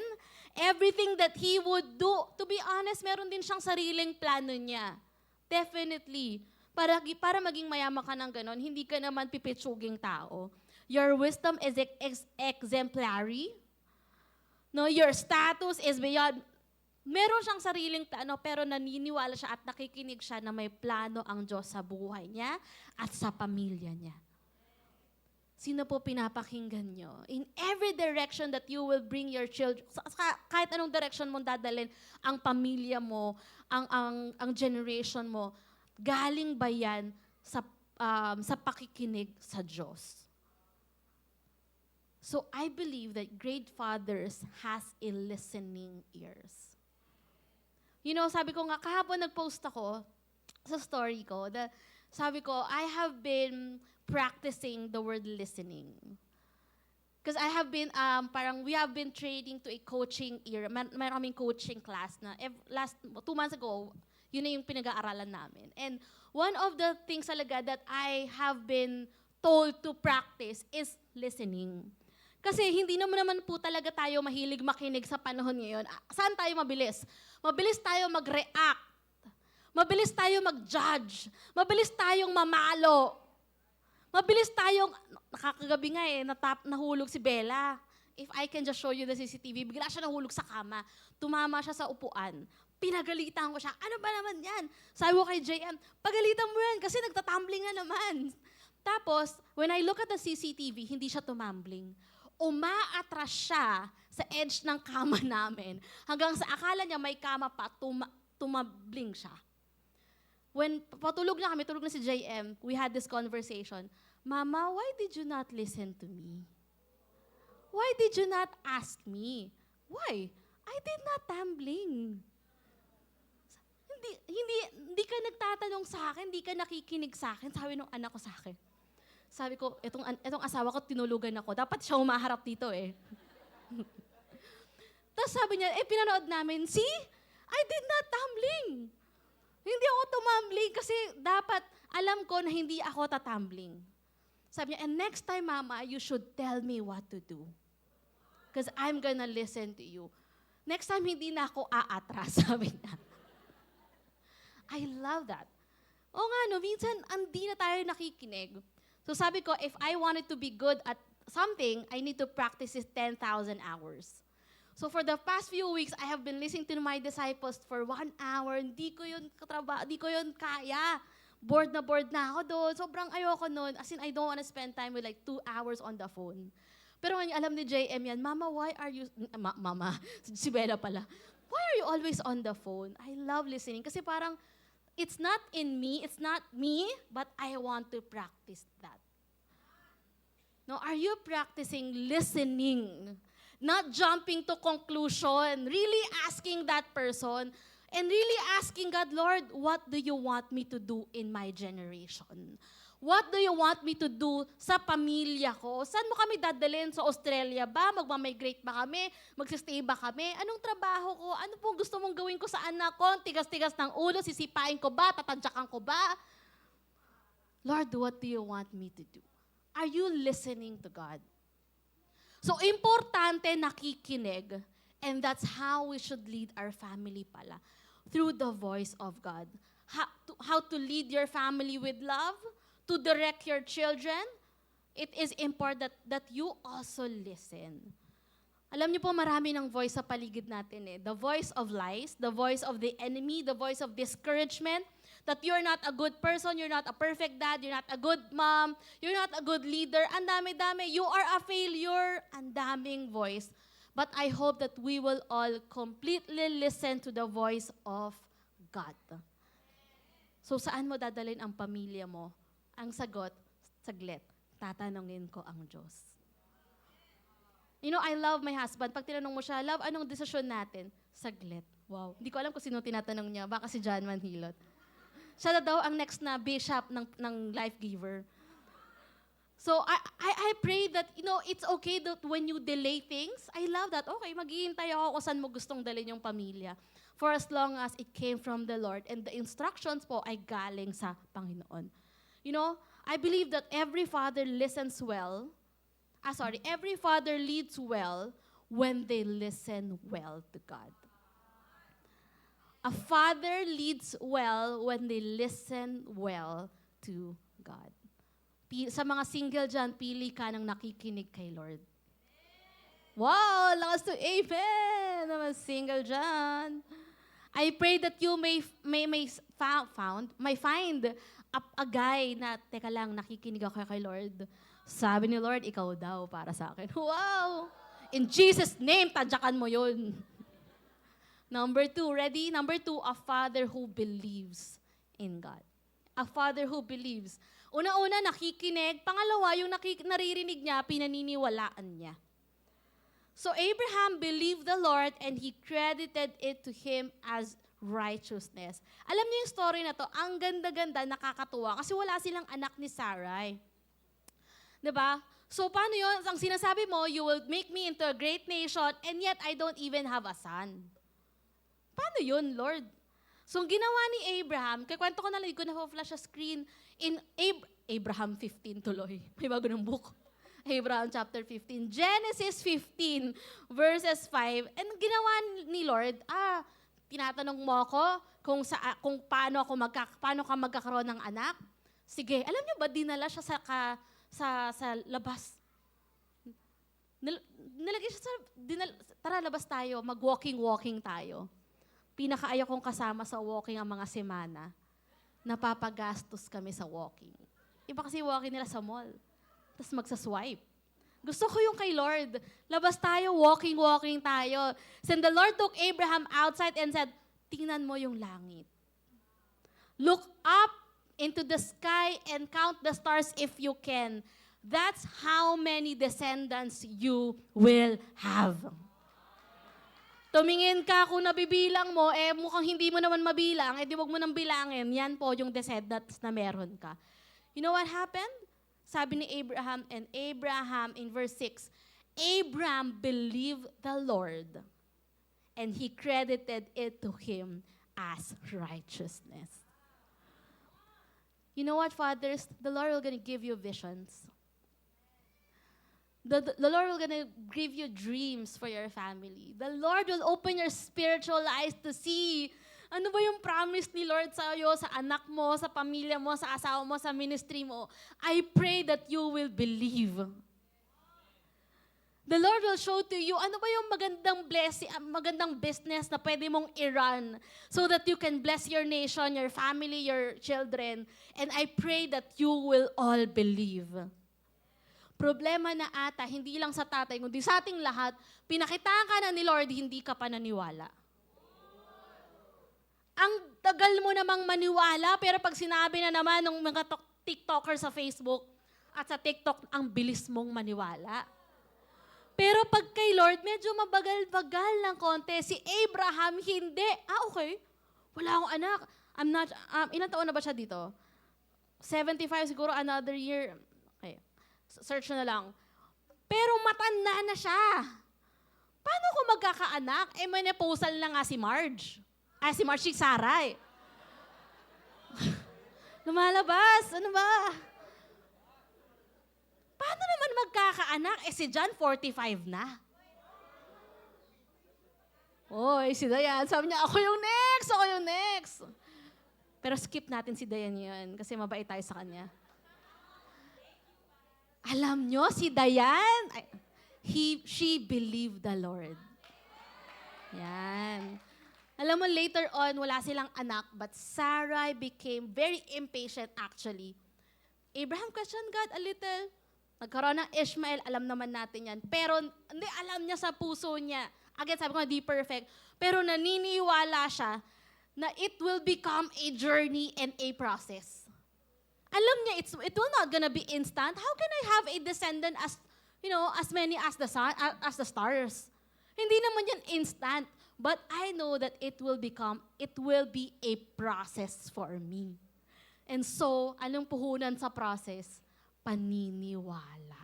Everything that he would do, to be honest, meron din siyang sariling plano niya. Definitely. Para maging mayaman ka ng ganon, hindi ka naman pipitsuging tao. Your wisdom is exemplary. No, your status is beyond. Meron siyang sariling plano, pero naniniwala siya at nakikinig siya na may plano ang Diyos sa buhay niya at sa pamilya niya. Sino po pinapakinggan nyo? In every direction that you will bring your children, kahit anong direction mo dadalhin, ang pamilya mo, ang generation mo, galing ba yan sa pakikinig sa Diyos? So I believe that great fathers has a listening ears. You know, sabi ko nga, kahapon nag-post ako sa story ko, sabi ko, I have been practicing the word listening. Because I have been, we have been training to a coaching era. Mayroon kaming coaching class na, 2 months ago, Yun na yung pinag-aaralan namin. And one of the things talaga that I have been told to practice is listening. Kasi hindi naman po talaga tayo mahilig makinig sa panahon ngayon. Saan tayo mabilis? Mabilis tayo mag-react. Mabilis tayo mag-judge. Mabilis tayong mamalo. Mabilis tayong, nakakagabi nga nahulog si Bella. If I can just show you the CCTV, bigla siya nahulog sa kama. Tumama siya sa upuan. Pinagalitan ko siya. Ano ba naman yan? Sabi ko kay JM, pagalitan mo yan kasi nagtatumbling na naman. Tapos, when I look at the CCTV, hindi siya tumambling. Umaatras siya sa edge ng kama namin. Hanggang sa akala niya may kama pa, tumabling siya. When patulog na kami, tulog na si JM, we had this conversation. Mama, why did you not listen to me? Why did you not ask me? Why? I did not tumbling. Hindi ka nagtatanong sa akin, hindi ka nakikinig sa akin, sabi ng anak ko sa akin. Sabi ko, itong asawa ko, tinulugan ako. Dapat siya humaharap dito eh. Tapos sabi niya, pinanood namin, see? I did not tumbling. Hindi ako tumambling kasi dapat alam ko na hindi ako tatumbling. Sabi niya, and next time, Mama, you should tell me what to do. Because I'm gonna listen to you. Next time, hindi na ako aatras, sabi niya. I love that. O nga, no, minsan, hindi na tayo nakikinig. So sabi ko, if I wanted to be good at something, I need to practice it 10,000 hours. So for the past few weeks, I have been listening to my disciples for 1 hour. Hindi ko yun kaya. Bored na ako doon. Sobrang ayoko noon. As in, I don't want to spend time with like 2 hours on the phone. Pero ngayon, alam ni JM yan, Mama, why are you... Mama, si Bella pala. Why are you always on the phone? I love listening. Kasi parang, it's not me, but I want to practice that. No, are you practicing listening? Not jumping to conclusion, really asking that person, and really asking God, Lord, what do you want me to do in my generation? What do you want me to do sa pamilya ko? Saan mo kami dadalhin? Sa Australia ba? Magmamigrate ba kami? Magsistay ba kami? Anong trabaho ko? Ano pong gusto mong gawin ko sa anak ko? Tigas-tigas ng ulo, sisipain ko ba? Tatadyakan ko ba? Lord, what do you want me to do? Are you listening to God? So, importante nakikinig. And that's how we should lead our family pala. Through the voice of God. How to lead your family with love, to direct your children. It is important that you also listen. Alam niyo po, marami ng voice sa paligid natin eh. The voice of lies, the voice of the enemy, the voice of discouragement, that you're not a good person, you're not a perfect dad, you're not a good mom, you're not a good leader, ang dami-dami, you are a failure, ang daming voice. But I hope that we will all completely listen to the voice of God. So saan mo dadalhin ang pamilya mo? Ang sagot, saglit, tatanungin ko ang Diyos. You know, I love my husband. Pag tinanong mo siya, love, anong desisyon natin? Saglit. Wow. Hindi ko alam kung sino tinatanong niya. Baka si John Manhilot. Siya na daw ang next na bishop ng Life Giver. So, I pray that, you know, it's okay that when you delay things, I love that. Okay, maghihintay ako kung saan mo gustong dalhin yung pamilya. For as long as it came from the Lord. And the instructions po ay galing sa Panginoon. You know, I believe that every father listens well. Every father leads well when they listen well to God. A father leads well when they listen well to God. Sa mga single dyan, pili ka ng nakikinig kay Lord. Wow! Lakas to amen! Naman single dyan. I pray that you may find a guy na, teka lang, nakikinig ako kay Lord. Sabi ni Lord, ikaw daw para sa akin. Wow! In Jesus' name, tadyakan mo yun. Number 2, ready? Number 2, a father who believes in God. A father who believes. Una-una, nakikinig. Pangalawa, yung naririnig niya, pinaniniwalaan niya. So Abraham believed the Lord and he credited it to him as righteousness. Alam niyo yung story na to, ang ganda-ganda, nakakatuwa, kasi wala silang anak ni Sarai. Diba? So paano yun? Ang sinasabi mo, you will make me into a great nation and yet I don't even have a son. Paano yun, Lord? So, ang ginawa ni Abraham, kwento ko na lang, ko na flash sa screen, in Abraham 15 tuloy. May bago ng book. Abraham chapter 15. Genesis 15, verses 5. And ginawa ni Lord, tinatanong mo ako kung paano ka magkakaroon ng anak? Sige, alam niyo ba, dinala siya sa labas. Nilagay siya tara labas tayo, mag-walking tayo. Pinakaayaw kong kasama sa walking ang mga semana. Napapagastos kami sa walking. Iba kasi walking nila sa mall. Tapos magsaswipe. Gusto ko yung kay Lord. Labas tayo, walking tayo. Then the Lord took Abraham outside and said, tingnan mo yung langit. Look up into the sky and count the stars if you can. That's how many descendants you will have. Tumingin ka, kung nabibilang mo, mukhang hindi mo naman mabilang, di wag mo nang bilangin, yan po yung descendants na meron ka. You know what happened? Sabi ni Abraham, and Abraham in verse 6, Abraham believed the Lord, and he credited it to him as righteousness. You know what, fathers? The Lord will gonna give you visions. The Lord will gonna give you dreams for your family. The Lord will open your spiritual eyes to see ano ba yung promise ni Lord sa iyo, sa anak mo, sa pamilya mo, sa asawa mo, sa ministry mo. I pray that you will believe. The Lord will show to you ano ba yung magandang blessing, magandang business na pwede mong i-run so that you can bless your nation, your family, your children. And I pray that you will all believe. Problema na ata, hindi lang sa tatay, kundi sa ating lahat, pinakitaan ka na ni Lord, hindi ka pa naniwala. Ang tagal mo namang maniwala, pero pag sinabi na naman ng mga TikToker sa Facebook at sa TikTok, ang bilis mong maniwala. Pero pag kay Lord, medyo mabagal-bagal ng konti. Si Abraham, hindi. Okay. Wala akong anak. Ilang taon na ba siya dito? 75 siguro, another year. Okay. Search na lang. Pero matanda na siya. Paano ko magkakaanak? Menopausal na nga si Marge. Si Sarai. Lumalabas. Ano ba? Paano naman magkakaanak? Si John, 45 na. Si Dayan. Sabi niya, ako yung next. Pero skip natin si Dayan yun kasi mabait tayo sa kanya. Alam nyo, si Dayan, she believed the Lord. Yan. Alam mo, later on, wala silang anak, but Sarai became very impatient actually. Abraham questioned God a little. Nagkaroon ng Ishmael, alam naman natin yan. Pero hindi, alam niya sa puso niya. Again, sabi ko, di perfect. Pero naniniwala siya na it will become a journey and a process. Alam niya, it will not gonna be instant. How can I have a descendant as many as the sun, as the stars? Hindi naman yan instant. But I know that it will be a process for me. And so, anong puhunan sa process? Paniniwala.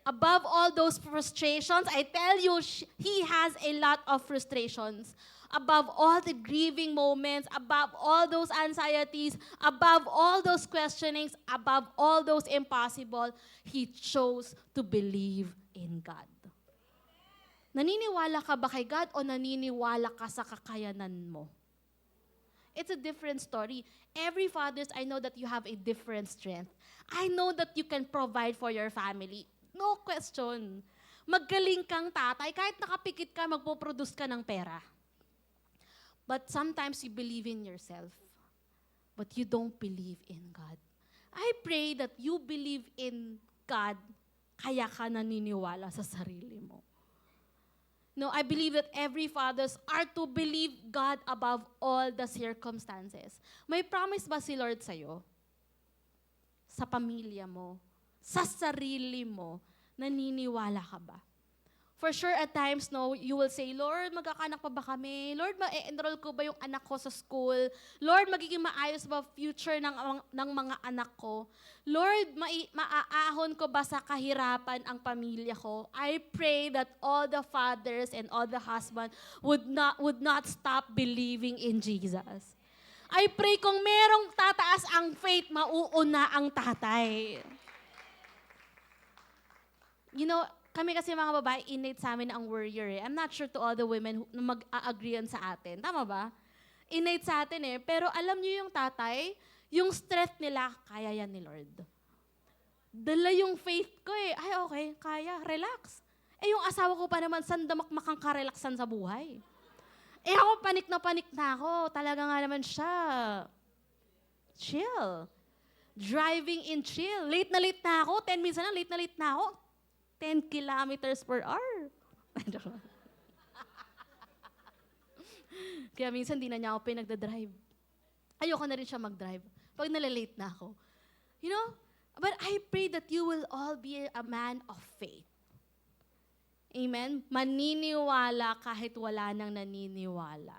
Above all those frustrations, I tell you, he has a lot of frustrations. Above all the grieving moments, above all those anxieties, above all those questionings, above all those impossible, he chose to believe in God. Naniniwala ka ba kay God o naniniwala ka sa kakayanan mo? It's a different story. Every fathers, I know that you have a different strength. I know that you can provide for your family. No question. Magaling kang tatay, kahit nakapikit ka, magpo-produce ka ng pera. But sometimes you believe in yourself, but you don't believe in God. I pray that you believe in God, kaya ka naniniwala sa sarili mo. No, I believe that every fathers are to believe God above all the circumstances. May promise ba si Lord sa'yo? Sa pamilya mo? Sa sarili mo? Naniniwala ka ba? For sure, at times, no, you will say, Lord, magkakaanak pa ba kami? Lord, ma-enroll ko ba yung anak ko sa school? Lord, magiging maayos ba future ng mga anak ko? Lord, maaahon ko ba sa kahirapan ang pamilya ko? I pray that all the fathers and all the husbands would not stop believing in Jesus. I pray kung merong tataas ang faith, mauuna ang tatay. You know, kami kasi mga babae, innate sa amin ang warrior eh. I'm not sure to all the women na mag-a-agree sa atin. Tama ba? Innate sa atin eh. Pero alam niyo yung tatay, yung strength nila, kaya yan ni Lord. Dala yung faith ko eh. Ay, okay, kaya, relax. Eh yung asawa ko pa naman, saan damakmakang karelaksan sa buhay? Eh ako, panik na ako. Talaga nga naman siya. Chill. Driving in chill. Late na ako. 10 minutes na, late na ako. 10 kilometers per hour. Kaya minsan di na niya ako pinagdadrive. Ayoko na rin siya mag-drive. Pag nalalate na ako. You know? But I pray that you will all be a man of faith. Amen? Maniniwala kahit wala nang naniniwala.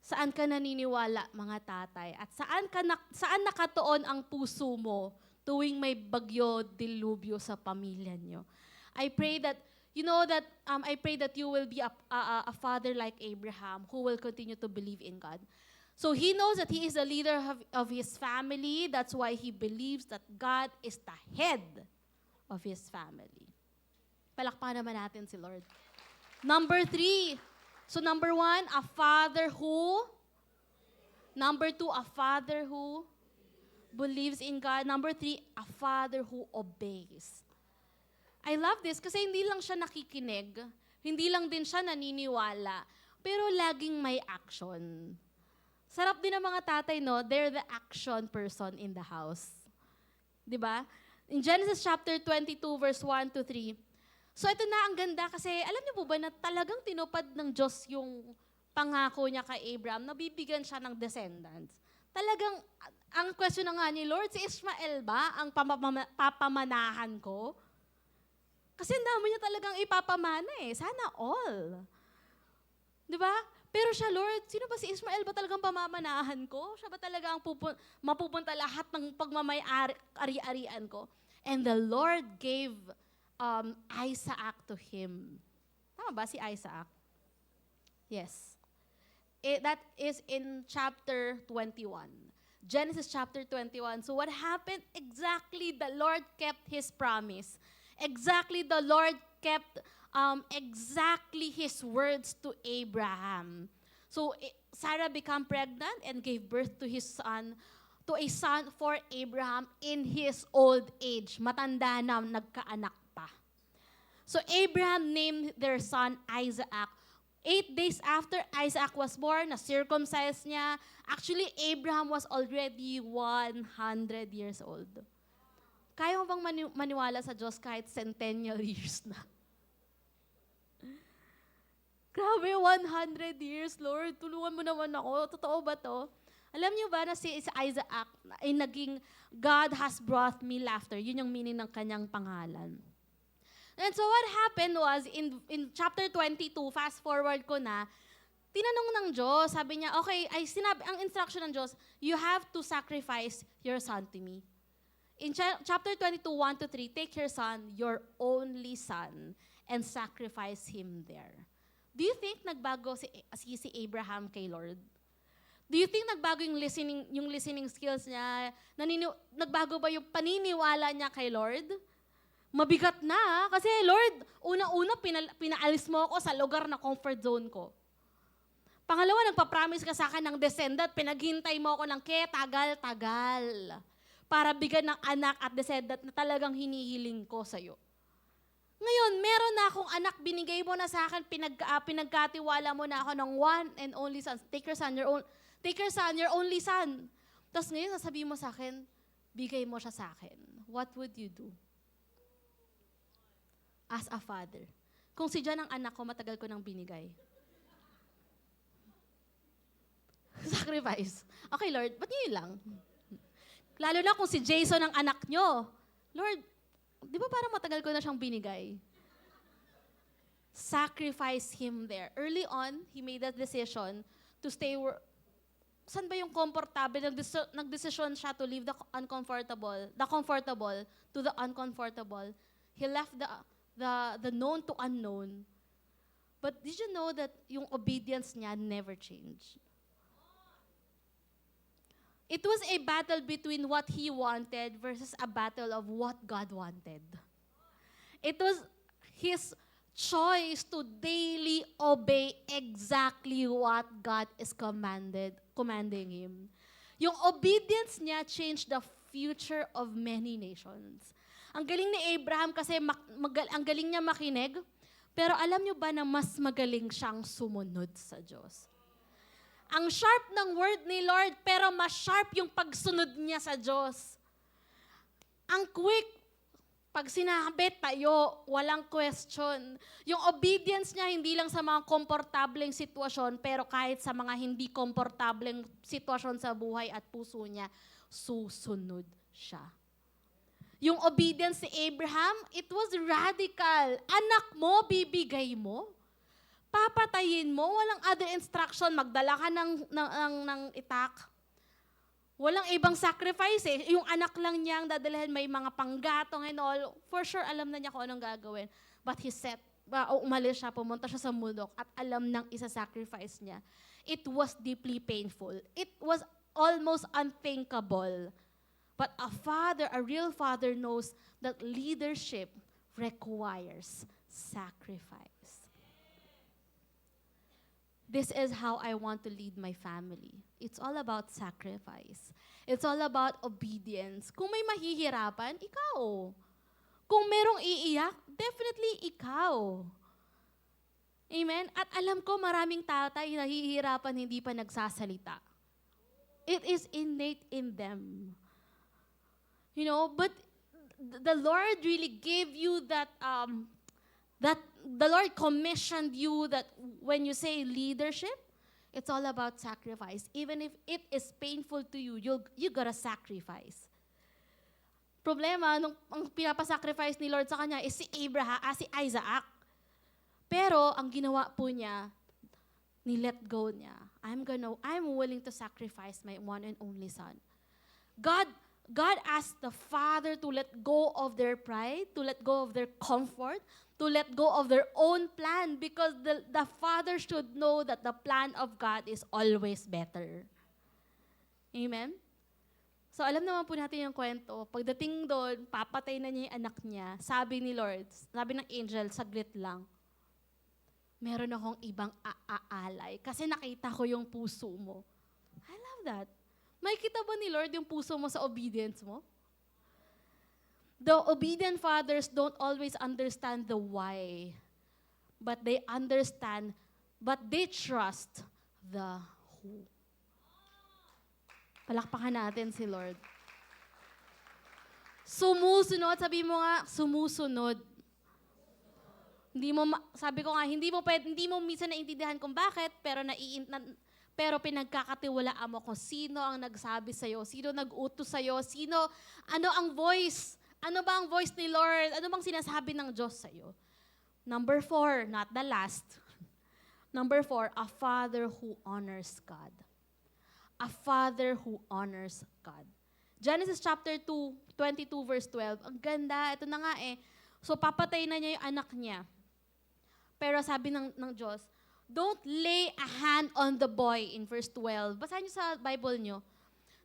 Saan ka naniniwala, mga tatay? At saan nakatuon ang puso mo tuwing may bagyo, dilubyo sa pamilya nyo? I pray that, I pray that you will be a father like Abraham who will continue to believe in God. So he knows that he is the leader of his family. That's why he believes that God is the head of his family. Palakpakan naman natin si Lord. Number 3. So number 1, a father who? Number 2, a father who believes in God. Number 3, a father who obeys. I love this kasi hindi lang siya nakikinig, hindi lang din siya naniniwala, pero laging may action. Sarap din ng mga tatay, no? They're the action person in the house. Diba? In Genesis chapter 22, verse 1 to 3, so ito na ang ganda kasi alam niyo po ba na talagang tinupad ng Diyos yung pangako niya kay Abraham na bibigyan siya ng descendants. Talagang, ang question na nga ni Lord, si Ishmael ba ang papamanahan ko? Kasi ang dami niya talagang ipapamana eh. Sana all. Di ba? Pero siya, Lord, sino ba si Ishmael ba talagang pamamanahan ko? Siya ba talaga ang mapupunta lahat ng pagmamay-ari-arian ko? And the Lord gave Isaac to him. Tama ba si Isaac? Yes. That is in chapter 21. Genesis chapter 21. So what happened? Exactly, the Lord kept His promise. Exactly, the Lord kept exactly His words to Abraham. So Sarah became pregnant and gave birth to a son for Abraham in his old age. Matanda na, nagkaanak pa. So Abraham named their son Isaac. 8 days after Isaac was born, na-circumcise niya. Actually, Abraham was already 100 years old. Kaya mo bang maniwala sa Diyos kahit centennial years na? Grabe, 100 years, Lord. Tulungan mo naman ako. Totoo ba to? Alam niyo ba na si Isaac ay naging God has brought me laughter. Yun yung meaning ng kanyang pangalan. And so what happened was, in chapter 22, fast forward ko na, tinanong ng Diyos, sabi niya, okay, ang instruction ng Diyos, you have to sacrifice your son to me. In chapter 22, 1 to 3, take your son, your only son, and sacrifice him there. Do you think nagbago si Abraham kay Lord? Do you think nagbago yung listening skills niya? Nagbago ba yung paniniwala niya kay Lord? Mabigat na. Kasi Lord, una-una pinaalis mo ako sa lugar na comfort zone ko. Pangalawa, nagpa-promise ka sa akin ng descendant, pinaghintay mo ako ng tagal-tagal para bigyan ng anak at descendant na talagang hinihiling ko sa'yo. Ngayon, meron na akong anak, binigay mo na sa akin, pinagkatiwala mo na ako ng one and only son. Take your son, your only son. Tapos ngayon, sasabihin mo sa akin, bigay mo siya sa akin. What would you do? As a father. Kung si John ang anak ko, matagal ko nang binigay. Sacrifice. Okay, Lord, ba't yun lang? Lalo na kung si Jason ang anak nyo. Lord, di ba parang matagal ko na siyang binigay? sacrifice him there. Early on, he made that decision to stay saan ba yung comfortable? Nagdesisyon siya to leave the comfortable to the uncomfortable. He left the known to unknown. But did you know that yung obedience niya never changed? It was a battle between what he wanted versus a battle of what God wanted. It was his choice to daily obey exactly what God is commanding him. Yung obedience niya changed the future of many nations. Ang galing ni Abraham kasi ang galing niya makinig, pero alam niyo ba na mas magaling siyang sumunod sa Diyos? Ang sharp ng word ni Lord, pero mas sharp yung pagsunod niya sa Diyos. Ang quick, pag sinabi tayo, walang question. Yung obedience niya, hindi lang sa mga komportableng sitwasyon, pero kahit sa mga hindi komportableng sitwasyon sa buhay at puso niya, susunod siya. Yung obedience ni Abraham, it was radical. Anak mo, bibigay mo. Papatayin mo, walang other instruction, magdala ka ng itak. Walang ibang sacrifice eh. Yung anak lang niya ang dadalhin, may mga panggatong and all. For sure, alam na niya kung anong gagawin. But he said, umalis siya, pumunta siya sa mundok at alam nang isa-sacrifice niya. It was deeply painful. It was almost unthinkable. But a real father knows that leadership requires sacrifice. This is how I want to lead my family. It's all about sacrifice. It's all about obedience. Kung may mahihirapan, ikaw. Kung merong iiyak, definitely ikaw. Amen? At alam ko maraming tatay nahihirapan hindi pa nagsasalita. It is innate in them. You know, but the Lord really gave you that the Lord commissioned you that when you say leadership, it's all about sacrifice. Even if it is painful to you, you gotta sacrifice. Problema, ang pinapasacrifice ni Lord sa kanya is si Isaac. Pero ang ginawa po niya, ni-let go niya. I'm willing to sacrifice my one and only son. God asked the father to let go of their pride, to let go of their comfort, to let go of their own plan because the father should know that the plan of God is always better. Amen? So alam naman po natin yung kwento. Pagdating doon, papatay na niya yung anak niya. Sabi ni Lord, sabi ng angel, saglit lang. Meron akong ibang aalay kasi nakita ko yung puso mo. I love that. Makikita ba ni Lord yung puso mo sa obedience mo? The obedient fathers don't always understand the why, but they trust the who. Palakpakan natin si Lord. Sumusunod, sabi mo nga, sumusunod. Sabi ko nga, hindi mo minsan naintindihan kung bakit, pero pinagkakatiwalaan mo kung sino ang nagsabi sa'yo, sino nag-utos sa'yo, ano ang voice, ano ba ang voice ni Lord, ano bang sinasabi ng Diyos sa'yo. Number 4, not the last. Number 4, a father who honors God. A father who honors God. Genesis chapter 2, 22 verse 12. Ang ganda, ito na nga eh. So papatay na niya yung anak niya. Pero sabi ng Diyos, don't lay a hand on the boy in verse 12. Basahin niyo sa Bible niyo.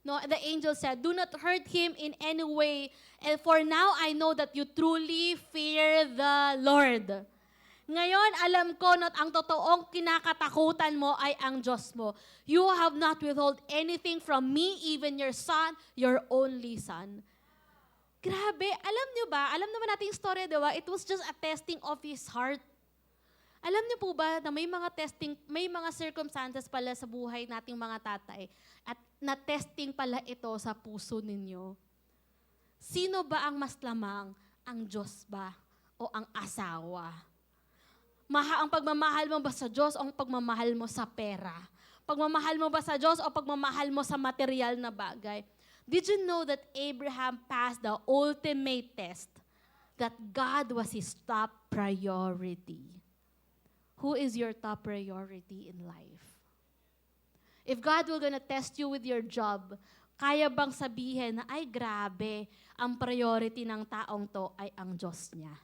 No, the angel said, do not hurt him in any way. And for now, I know that you truly fear the Lord. Ngayon, alam ko na ang totoong kinakatakutan mo ay ang Diyos mo. You have not withhold anything from me, even your son, your only son. Grabe, alam niyo ba? Alam naman natin yung story, di ba? It was just a testing of his heart. Alam niyo po ba na may mga testing, may mga circumstances pala sa buhay nating mga tatay at na-testing pala ito sa puso ninyo? Sino ba ang mas lamang? Ang Diyos ba o ang asawa? Ang pagmamahal mo ba sa Diyos o ang pagmamahal mo sa pera? Pagmamahal mo ba sa Diyos o pagmamahal mo sa material na bagay? Did you know that Abraham passed the ultimate test? That God was his top priority. Who is your top priority in life? If God will gonna test you with your job, kaya bang sabihin na, ay grabe, ang priority ng taong to ay ang Diyos niya?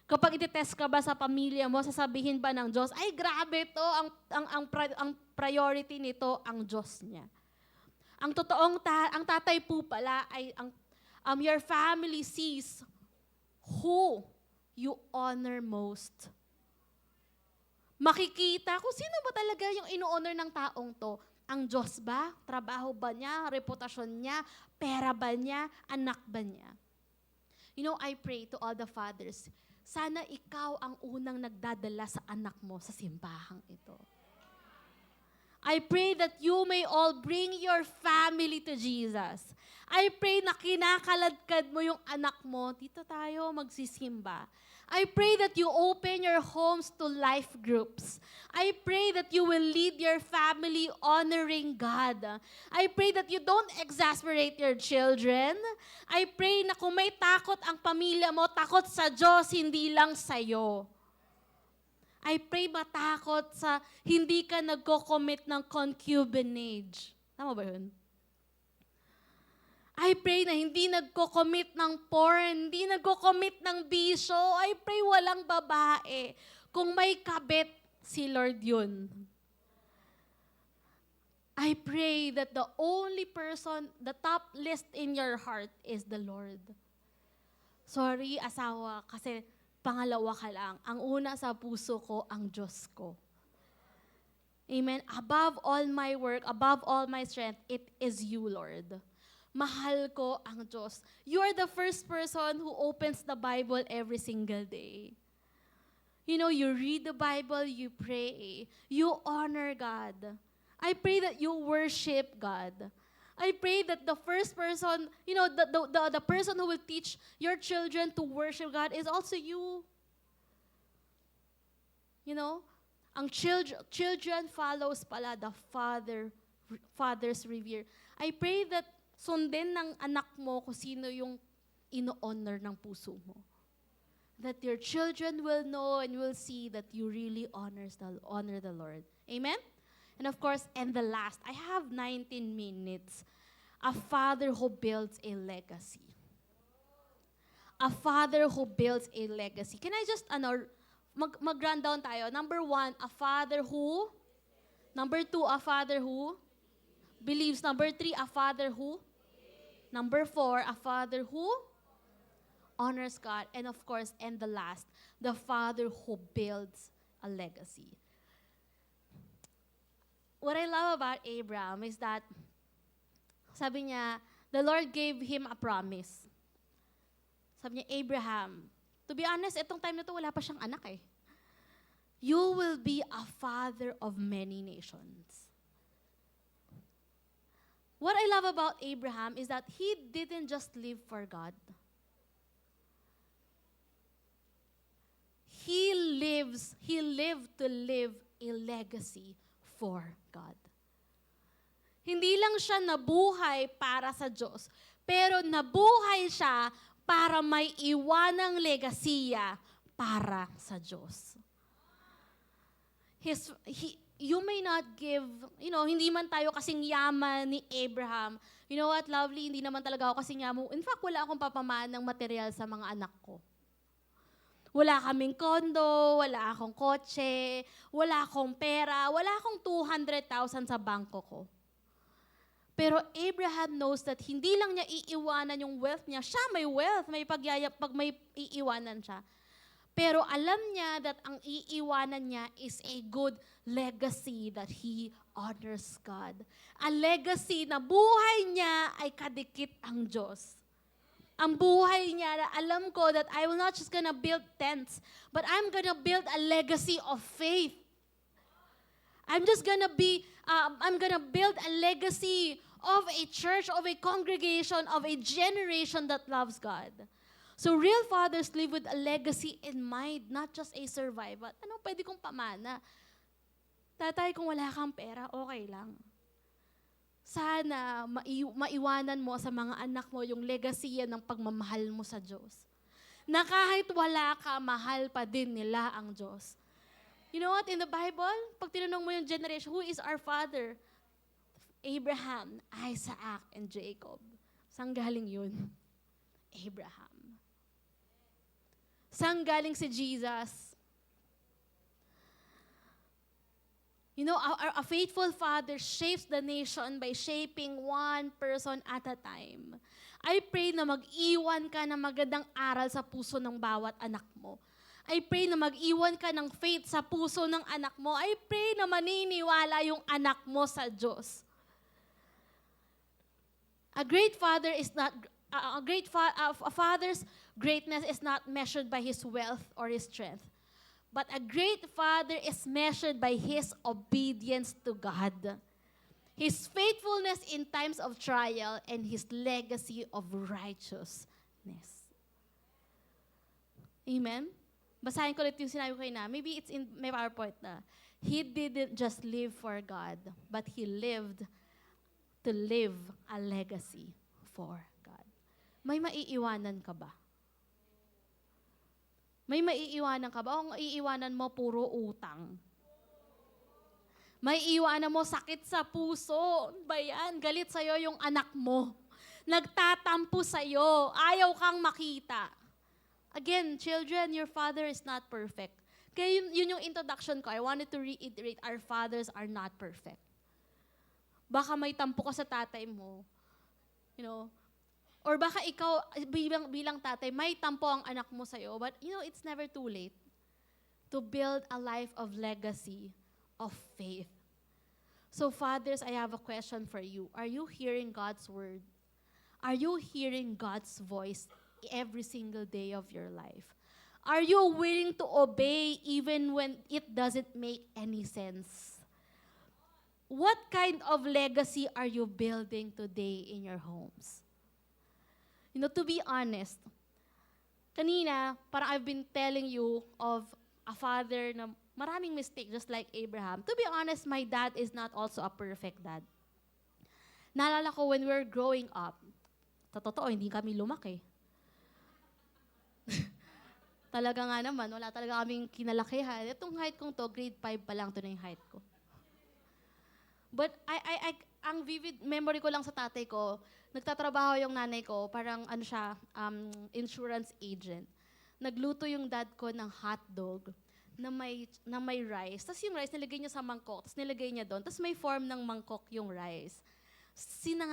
Kapag iti-test ka ba sa pamilya mo, sasabihin ba ng Diyos, ay grabe to, ang priority nito, ang Diyos niya. Ang ang tatay po pala ay, your family sees who you honor most. Makikita kung sino ba talaga yung ino-honor ng taong to. Ang Diyos ba? Trabaho ba niya? Reputasyon niya? Pera ba niya? Anak ba niya? You know, I pray to all the fathers, sana ikaw ang unang nagdadala sa anak mo sa simbahang ito. I pray that you may all bring your family to Jesus. I pray na kinakaladkad mo yung anak mo, dito tayo magsisimba. I pray that you open your homes to life groups. I pray that you will lead your family honoring God. I pray that you don't exasperate your children. I pray na kung may takot ang pamilya mo, takot sa Diyos, hindi lang sa'yo. I pray matakot sa hindi ka nagko-commit ng concubinage. Tama ba yun? I pray na hindi nagko-commit ng porn, hindi nagko-commit ng bisyo. I pray walang babae. Kung may kabit, si Lord yun. I pray that the only person, the top list in your heart is the Lord. Sorry, asawa, kasi pangalawa ka lang. Ang una sa puso ko, ang Diyos ko. Amen. Above all my work, above all my strength, it is you, Lord. Mahal ko ang Diyos. You are the first person who opens the Bible every single day. You know, you read the Bible, you pray, you honor God. I pray that you worship God. I pray that the first person, you know, the person who will teach your children to worship God is also you. You know, ang children follows pala the father's revere. I pray that sundin ng anak mo kung sino yung ino-honor ng puso mo. That your children will know and will see that you really honor the Lord. Amen? And of course, and the last, I have 19 minutes. A father who builds a legacy. A father who builds a legacy. Can I just, mag-run down tayo? Number 1, a father who? Number 2, a father who? Believes. Number 3, a father who? Number 4, a father who? Honors God. And of course, and the last, the father who builds a legacy. What I love about Abraham is that, sabi niya, the Lord gave him a promise. Sabi niya, Abraham, to be honest, itong time na to, wala pa siyang anak eh. You will be a father of many nations. What I love about Abraham is that he didn't just live for God. He lived to live a legacy for God. Hindi lang siya nabuhay para sa Diyos, pero nabuhay siya para may iwanang legasiya para sa Diyos. You may not give, hindi man tayo kasing yaman ni Abraham. You know what, lovely, hindi naman talaga ako kasing yaman. In fact, wala akong papamaan ng material sa mga anak ko. Wala kaming kondo, wala akong kotse, wala akong pera, wala akong 200,000 sa bangko ko. Pero Abraham knows that hindi lang niya iiwanan yung wealth niya. Siya may wealth, may pag may iiwanan siya. Pero alam niya that ang iiwanan niya is a good legacy that he honors God. A legacy na buhay niya ay kadikit ang Diyos. Ang buhay niya na alam ko that I will not just gonna build tents, but I'm gonna build a legacy of faith. I'm gonna build a legacy of a church, of a congregation, of a generation that loves God. So real fathers live with a legacy in mind, not just a survival. Ano pwede kong pamana? Tatay, kung wala kang pera, okay lang. Sana maiwanan mo sa mga anak mo yung legacy ng pagmamahal mo sa Diyos. Na kahit wala ka, mahal pa din nila ang Diyos. You know what, in the Bible, pag tinanong mo yung generation, who is our father? Abraham, Isaac, and Jacob. Saan galing yun? Abraham. Saan galing si Jesus? You know, a faithful father shapes the nation by shaping one person at a time. I pray na mag-iwan ka ng magandang aral sa puso ng bawat anak mo. I pray na mag-iwan ka ng faith sa puso ng anak mo. I pray na maniniwala yung anak mo sa Diyos. A great father is not a father's greatness is not measured by his wealth or his strength. But a great father is measured by his obedience to God, his faithfulness in times of trial, and his legacy of righteousness. Amen? Basahin ko ulit yung sinabi ko na. Maybe it's in my PowerPoint na. He didn't just live for God, but he lived to live a legacy for God. May maiiwanan ka ba? May maiiwanan ka ba? O ang iiwanan mo, puro utang. May iwanan mo, sakit sa puso. Ba yan? Galit sa'yo yung anak mo. Nagtatampo sa'yo. Ayaw kang makita. Again, children, your father is not perfect. Kaya yun yung introduction ko. I wanted to reiterate, our fathers are not perfect. Baka may tampo ka sa tatay mo. You know, or baka ikaw, bilang tatay, may tampo ang anak mo sa'yo. But, you know, it's never too late to build a life of legacy, of faith. So, fathers, I have a question for you. Are you hearing God's word? Are you hearing God's voice every single day of your life? Are you willing to obey even when it doesn't make any sense? What kind of legacy are you building today in your homes? You know, to be honest, kanina, parang I've been telling you of a father na maraming mistake, just like Abraham. To be honest, my dad is not also a perfect dad. Naalala ko when we were growing up, sa totoo, hindi kami lumaki. Talaga nga naman, wala talaga kaming kinalakihan. Itong height kong to, grade 5 pa lang to na yung height ko. But ang vivid memory ko lang sa tatay ko, nagtatrabaho yung nanay ko, parang ano siya, insurance agent. Nagluto yung dad ko ng hotdog na may rice. Tapos yung rice, nilagay niya sa mangkok. Tapos nilagay niya doon. Tapos may form ng mangkok yung rice.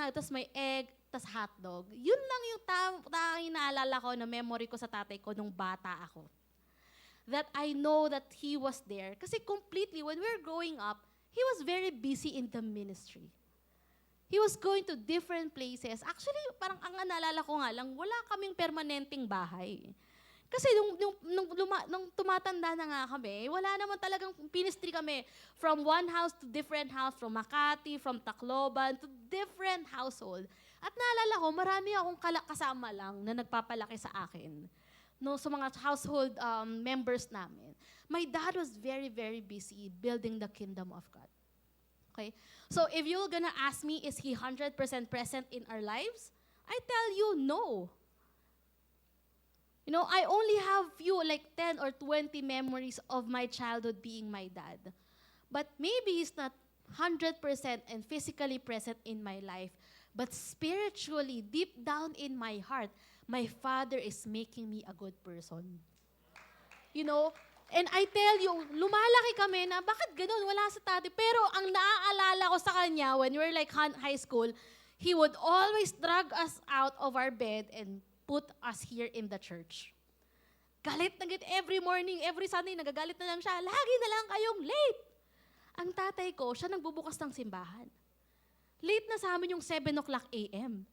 Tapos may egg, tapos hotdog. Yun lang yung tanging naalala ko na memory ko sa tatay ko nung bata ako. That I know that he was there. Kasi completely, when we were growing up, he was very busy in the ministry. He was going to different places. Actually, parang ang naalala ko nga lang, wala kaming permanenteng bahay. Kasi nung tumatanda na nga kami, wala naman talagang pinistri kami from one house to different house, from Makati, from Tacloban, to different household. At naalala ko, marami akong kasama lang na nagpapalaki sa akin. No, sa mga household members namin. My dad was very, very busy building the kingdom of God. Okay? So if you're gonna ask me, is he 100% present in our lives? I tell you, no. You know, I only have few, like 10 or 20 memories of my childhood being my dad. But maybe he's not 100% and physically present in my life. But spiritually, deep down in my heart, my father is making me a good person. You know, and I tell you, lumalaki kami na bakit ganun, wala sa tatay. Pero ang naaalala ko sa kanya, when we were like high school, he would always drag us out of our bed and put us here in the church. Galit na galit every morning, every Sunday, nagagalit na lang siya, lagi na lang kayong late. Ang tatay ko, siya nagbubukas ng simbahan. Late na sa amin yung 7 o'clock a.m.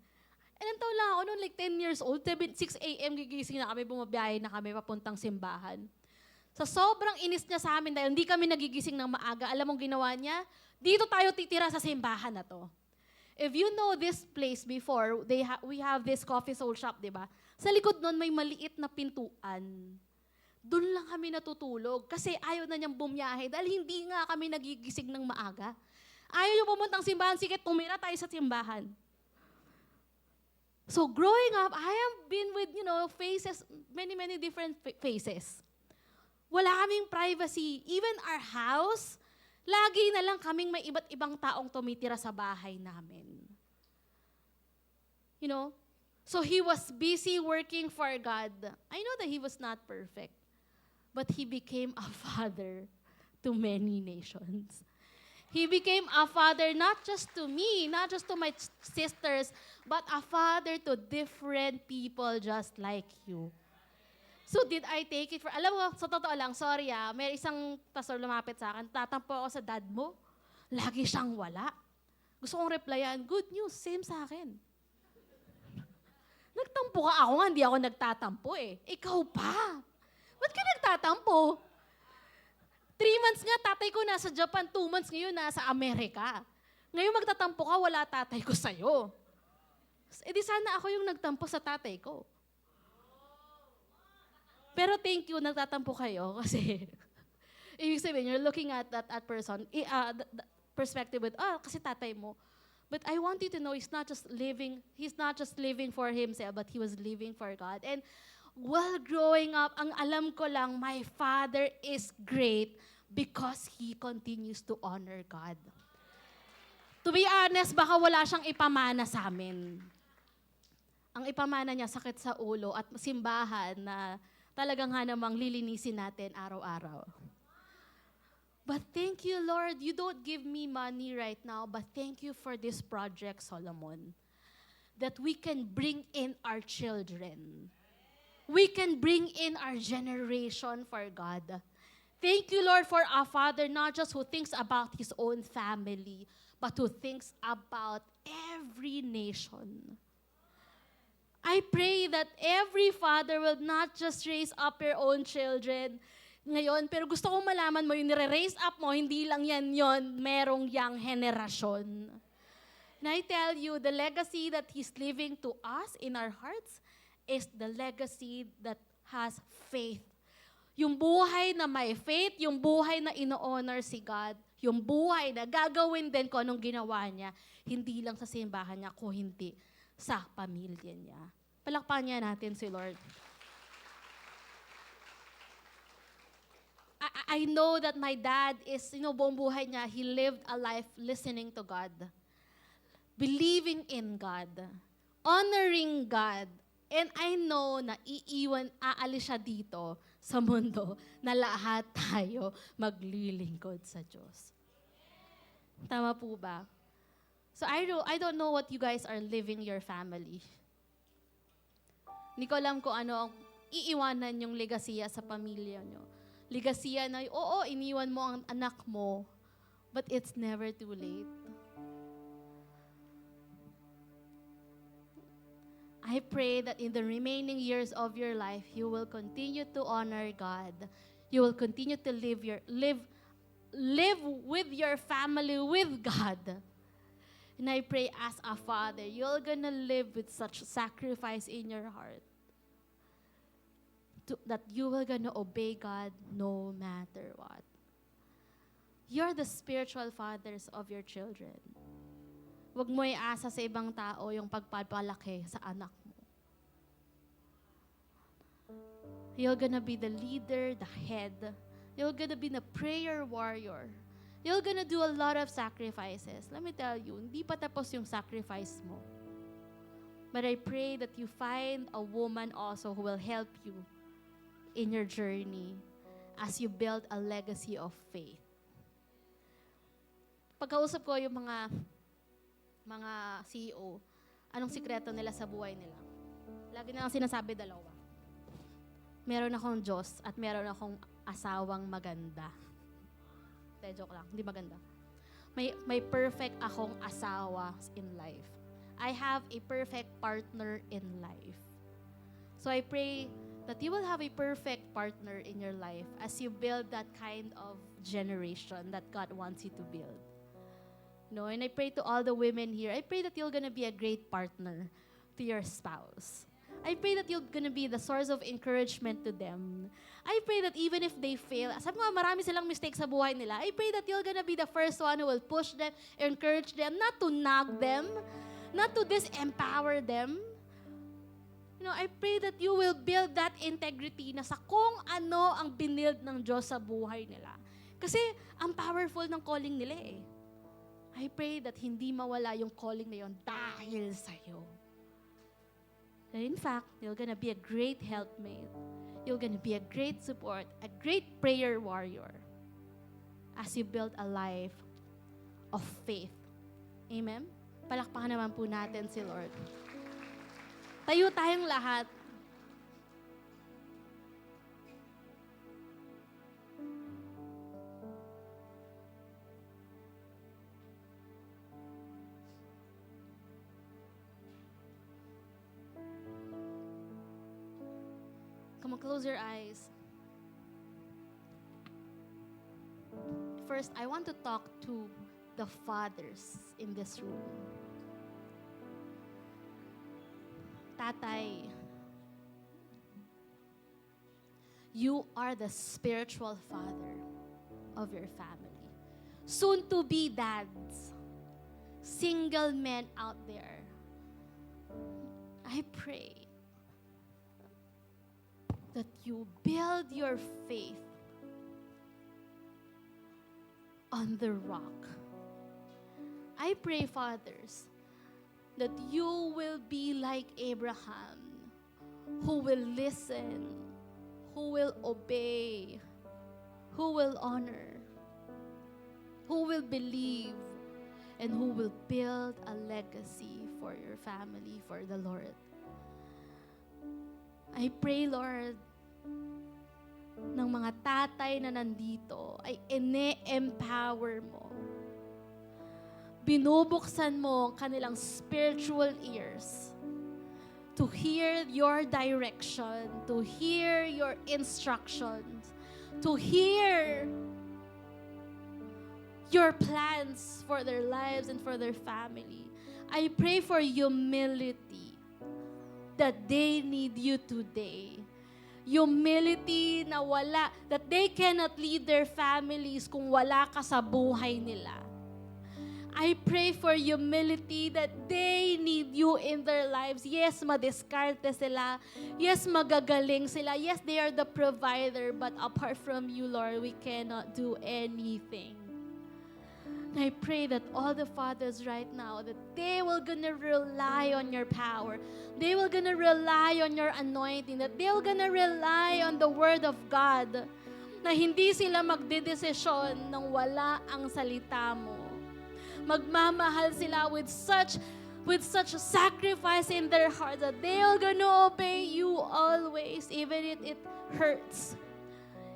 Ilan taon lang ako noon, like 10 years old, 6 a.m. gigising na kami, bumabiyahe na kami papuntang simbahan. Sa sobrang inis niya sa amin dahil hindi kami nagigising ng maaga, alam mong ginawa niya? Dito tayo titira sa simbahan na to. If you know this place before, we have this coffee soul shop, di ba? Sa likod nun, may maliit na pintuan. Doon lang kami natutulog kasi ayaw na niyang bumiyahe dahil hindi nga kami nagigising ng maaga. Ayaw niyo pumuntang simbahan, sige, tumira tayo sa simbahan. So growing up, I have been with, you know, faces, many different faces. Wala kaming privacy. Even our house, lagi na lang kaming may iba't ibang taong tumitira sa bahay namin. You know? So he was busy working for God. I know that he was not perfect, but he became a father to many nations. He became a father not just to me, not just to my sisters, but a father to different people just like you. So did I take it for, alam mo, sa totoo lang, sorry may isang pastor lumapit sa akin, tatampo ako sa dad mo, lagi siyang wala. Gusto kong replyan, good news, same sa akin. Nagtampo ka, ako nga, hindi ako nagtatampo eh. Ikaw pa. Ba't ka nagtatampo? 3 months nga, tatay ko nasa Japan, 2 months ngayon nasa Amerika. Ngayon magtatampo ka, wala tatay ko sa'yo. E di sana ako yung nagtampo sa tatay ko. Pero thank you, nagtatampo kayo kasi ibig sabihin, you're looking at that person, the perspective with, kasi tatay mo. But I want you to know he's not just living for himself, but he was living for God. And while growing up, ang alam ko lang, my father is great because he continues to honor God. To be honest, baka wala siyang ipamana sa amin. Ang ipamana niya, sakit sa ulo at simbahan na talagang namang lilinisin natin araw-araw. But thank you, Lord. You don't give me money right now, but thank you for this project, Solomon, that we can bring in our children. We can bring in our generation for God. Thank you, Lord, for a father not just who thinks about his own family, but who thinks about every nation. I pray that every father will not just raise up your own children ngayon, pero gusto kong malaman mo, yung nire-raise up mo, hindi lang yon, merong yang henerasyon. And I tell you, the legacy that He's leaving to us in our hearts is the legacy that has faith. Yung buhay na may faith, yung buhay na ino-honor si God, yung buhay na gagawin din ko anong ginawa niya, hindi lang sa simbahan niya, kung hindi sa pamilya niya. Palakpakan niya natin si Lord. I know that my dad is, buong buhay niya, he lived a life listening to God, believing in God, honoring God, and I know na aalis siya dito sa mundo na lahat tayo maglilingkod sa Diyos. Tama po ba? So I don't know what you guys are living your family. Hindi ko alam kung ano ang iiwanan yung legasiya sa pamilya nyo. Legasiya na, oo, iniwan mo ang anak mo, but it's never too late. I pray that in the remaining years of your life, you will continue to honor God. You will continue to live with your family with God. And I pray as a father, you're gonna live with such sacrifice in your heart. That you will gonna obey God no matter what. You're the spiritual fathers of your children. Huwag mo iasa sa ibang tao yung pagpapalaki sa anak mo. You're gonna be the leader, the head. You're gonna be the prayer warrior. You're gonna do a lot of sacrifices. Let me tell you, hindi pa tapos yung sacrifice mo. But I pray that you find a woman also who will help you in your journey as you build a legacy of faith. Pagkausap ko yung mga CEO, anong sikreto nila sa buhay nila? Lagi na lang sinasabi dalawa. Meron akong Diyos at meron akong asawang maganda. Joke lang, hindi maganda. May perfect akong asawa in life. I have a perfect partner in life. So I pray that you will have a perfect partner in your life as you build that kind of generation that God wants you to build. And I pray to all the women here, I pray that you're gonna be a great partner to your spouse. I pray that you're gonna be the source of encouragement to them. I pray that even if they fail, sabi mo, marami silang mistakes sa buhay nila, I pray that you're gonna be the first one who will push them, encourage them, not to nag them, not to disempower them. I pray that you will build that integrity na sa kung ano ang binild ng Diyos sa buhay nila. Kasi ang powerful ng calling nila eh. I pray that hindi mawala yung calling na yun dahil sa'yo. And in fact, you're gonna be a great helpmate. You're gonna be a great support, a great prayer warrior as you build a life of faith. Amen? Palakpakan naman po natin si Lord. Tayo tayong lahat. Come on, close your eyes. First, I want to talk to the fathers in this room. Tatay, you are the spiritual father of your family. Soon to be dads, single men out there. I pray that you build your faith on the rock. I pray, fathers, that you will be like Abraham, who will listen, who will obey, who will honor, who will believe, and who will build a legacy for your family, for the Lord. I pray, Lord, ng mga tatay na nandito ay ine-empower mo. Binubuksan mo ang kanilang spiritual ears to hear your direction, to hear your instructions, to hear your plans for their lives and for their family. I pray for humility that they need you today. Humility na wala, that they cannot lead their families kung wala ka sa buhay nila. I pray for humility that they need you in their lives. Yes, madiskarte sila. Yes, magagaling sila. Yes, they are the provider, but apart from you, Lord, we cannot do anything. I pray that all the fathers right now, that they will gonna rely on your power. They will gonna rely on your anointing. That they will gonna rely on the Word of God. Na hindi sila magdedesisyon nang wala ang salita mo. Magmamahal sila with such a sacrifice in their hearts that they will gonna obey you always, even if it hurts.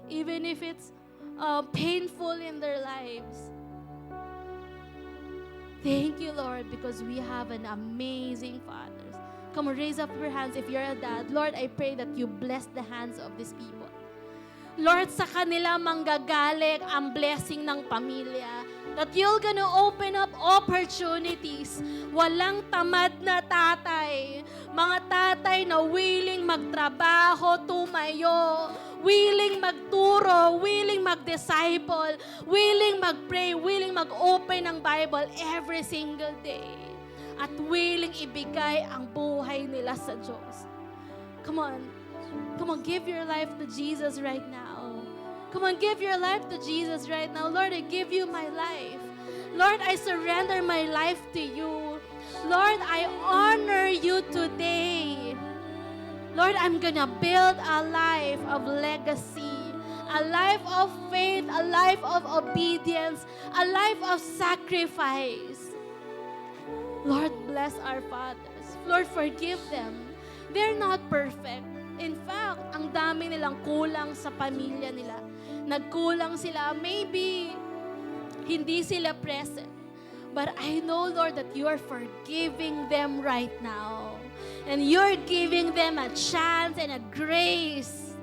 Even if it's painful in their lives. Thank you, Lord, because we have an amazing Father. Come on, raise up your hands if you're a dad. Lord, I pray that you bless the hands of these people. Lord, sa kanila manggagaling ang blessing ng pamilya. That you're gonna open up opportunities. Walang tamad na tatay. Mga tatay na willing magtrabaho, tumayo, willing magturo, willing mag-disciple, willing mag-pray, willing mag-open ng Bible every single day. At willing ibigay ang buhay nila sa Diyos. Come on, give your life to Jesus right now. Come on, give your life to Jesus right now. Lord, I give you my life. Lord, I surrender my life to you. Lord, I honor you today. Lord, I'm gonna build a life of legacy, a life of faith, a life of obedience, a life of sacrifice. Lord, bless our fathers. Lord, forgive them. They're not perfect. In fact, ang dami nilang kulang sa pamilya nila. Nagkulang sila. Maybe hindi sila present. But I know, Lord, that you are forgiving them right now. And you're giving them a chance and a grace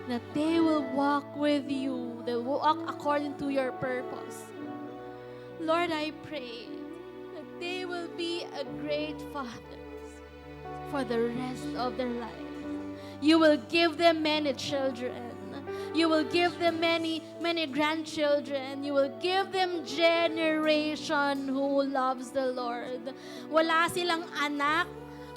that they will walk with you. They will walk according to your purpose. Lord, I pray that they will be a great fathers for the rest of their life. You will give them many children. You will give them many grandchildren. You will give them generation who loves the Lord. Wala silang anak,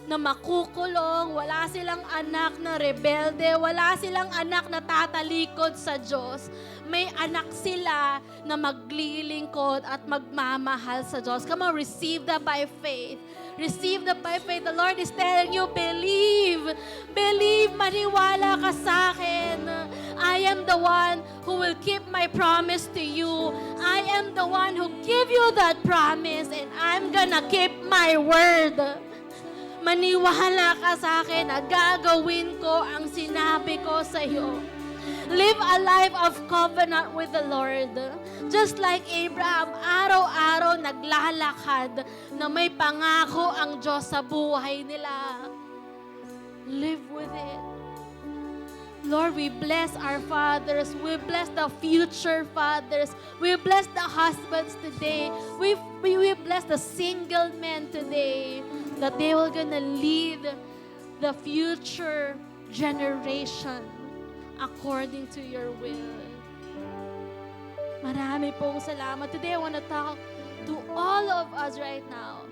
na makukulong, wala silang anak na rebelde, wala silang anak na tatalikod sa Diyos. May anak sila na maglilingkod at magmamahal sa Diyos. Come on, receive that by faith. Receive that by faith. The Lord is telling you, believe. Believe, maniwala ka sa akin. I am the one who will keep my promise to you. I am the one who give you that promise and I'm gonna keep my word. Maniwala ka sa akin na gagawin ko ang sinabi ko sa iyo. Live a life of covenant with the Lord. Just like Abraham, araw-araw naglalakad na may pangako ang Diyos sa buhay nila. Live with it. Lord, we bless our fathers. We bless the future fathers. We bless the husbands today. We bless the single men today that they will gonna lead the future generation according to your will. Marami pong salamat. Today, I want to talk to all of us right now.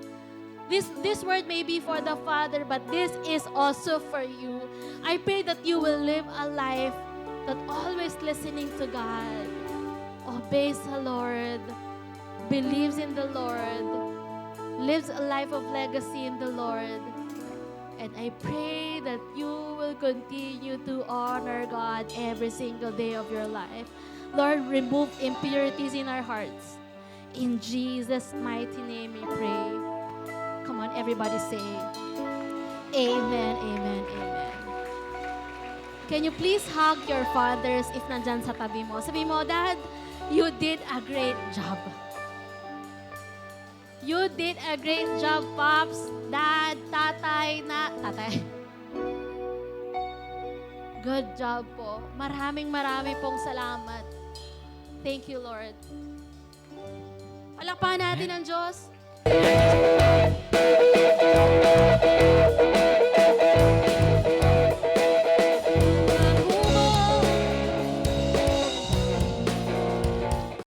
This word may be for the Father, but this is also for you. I pray that you will live a life that always listening to God, obeys the Lord, believes in the Lord, lives a life of legacy in the Lord. And I pray that you will continue to honor God every single day of your life. Lord, remove impurities in our hearts. In Jesus' mighty name we pray. Come on, everybody say, Amen, Amen, Amen. Can you please hug your fathers if nandyan sa tabi mo? Sabi mo, Dad, you did a great job. You did a great job, Pops, Dad, Tatay. Good job po. Maraming pong salamat. Thank you, Lord. Palakpakan natin ang Diyos.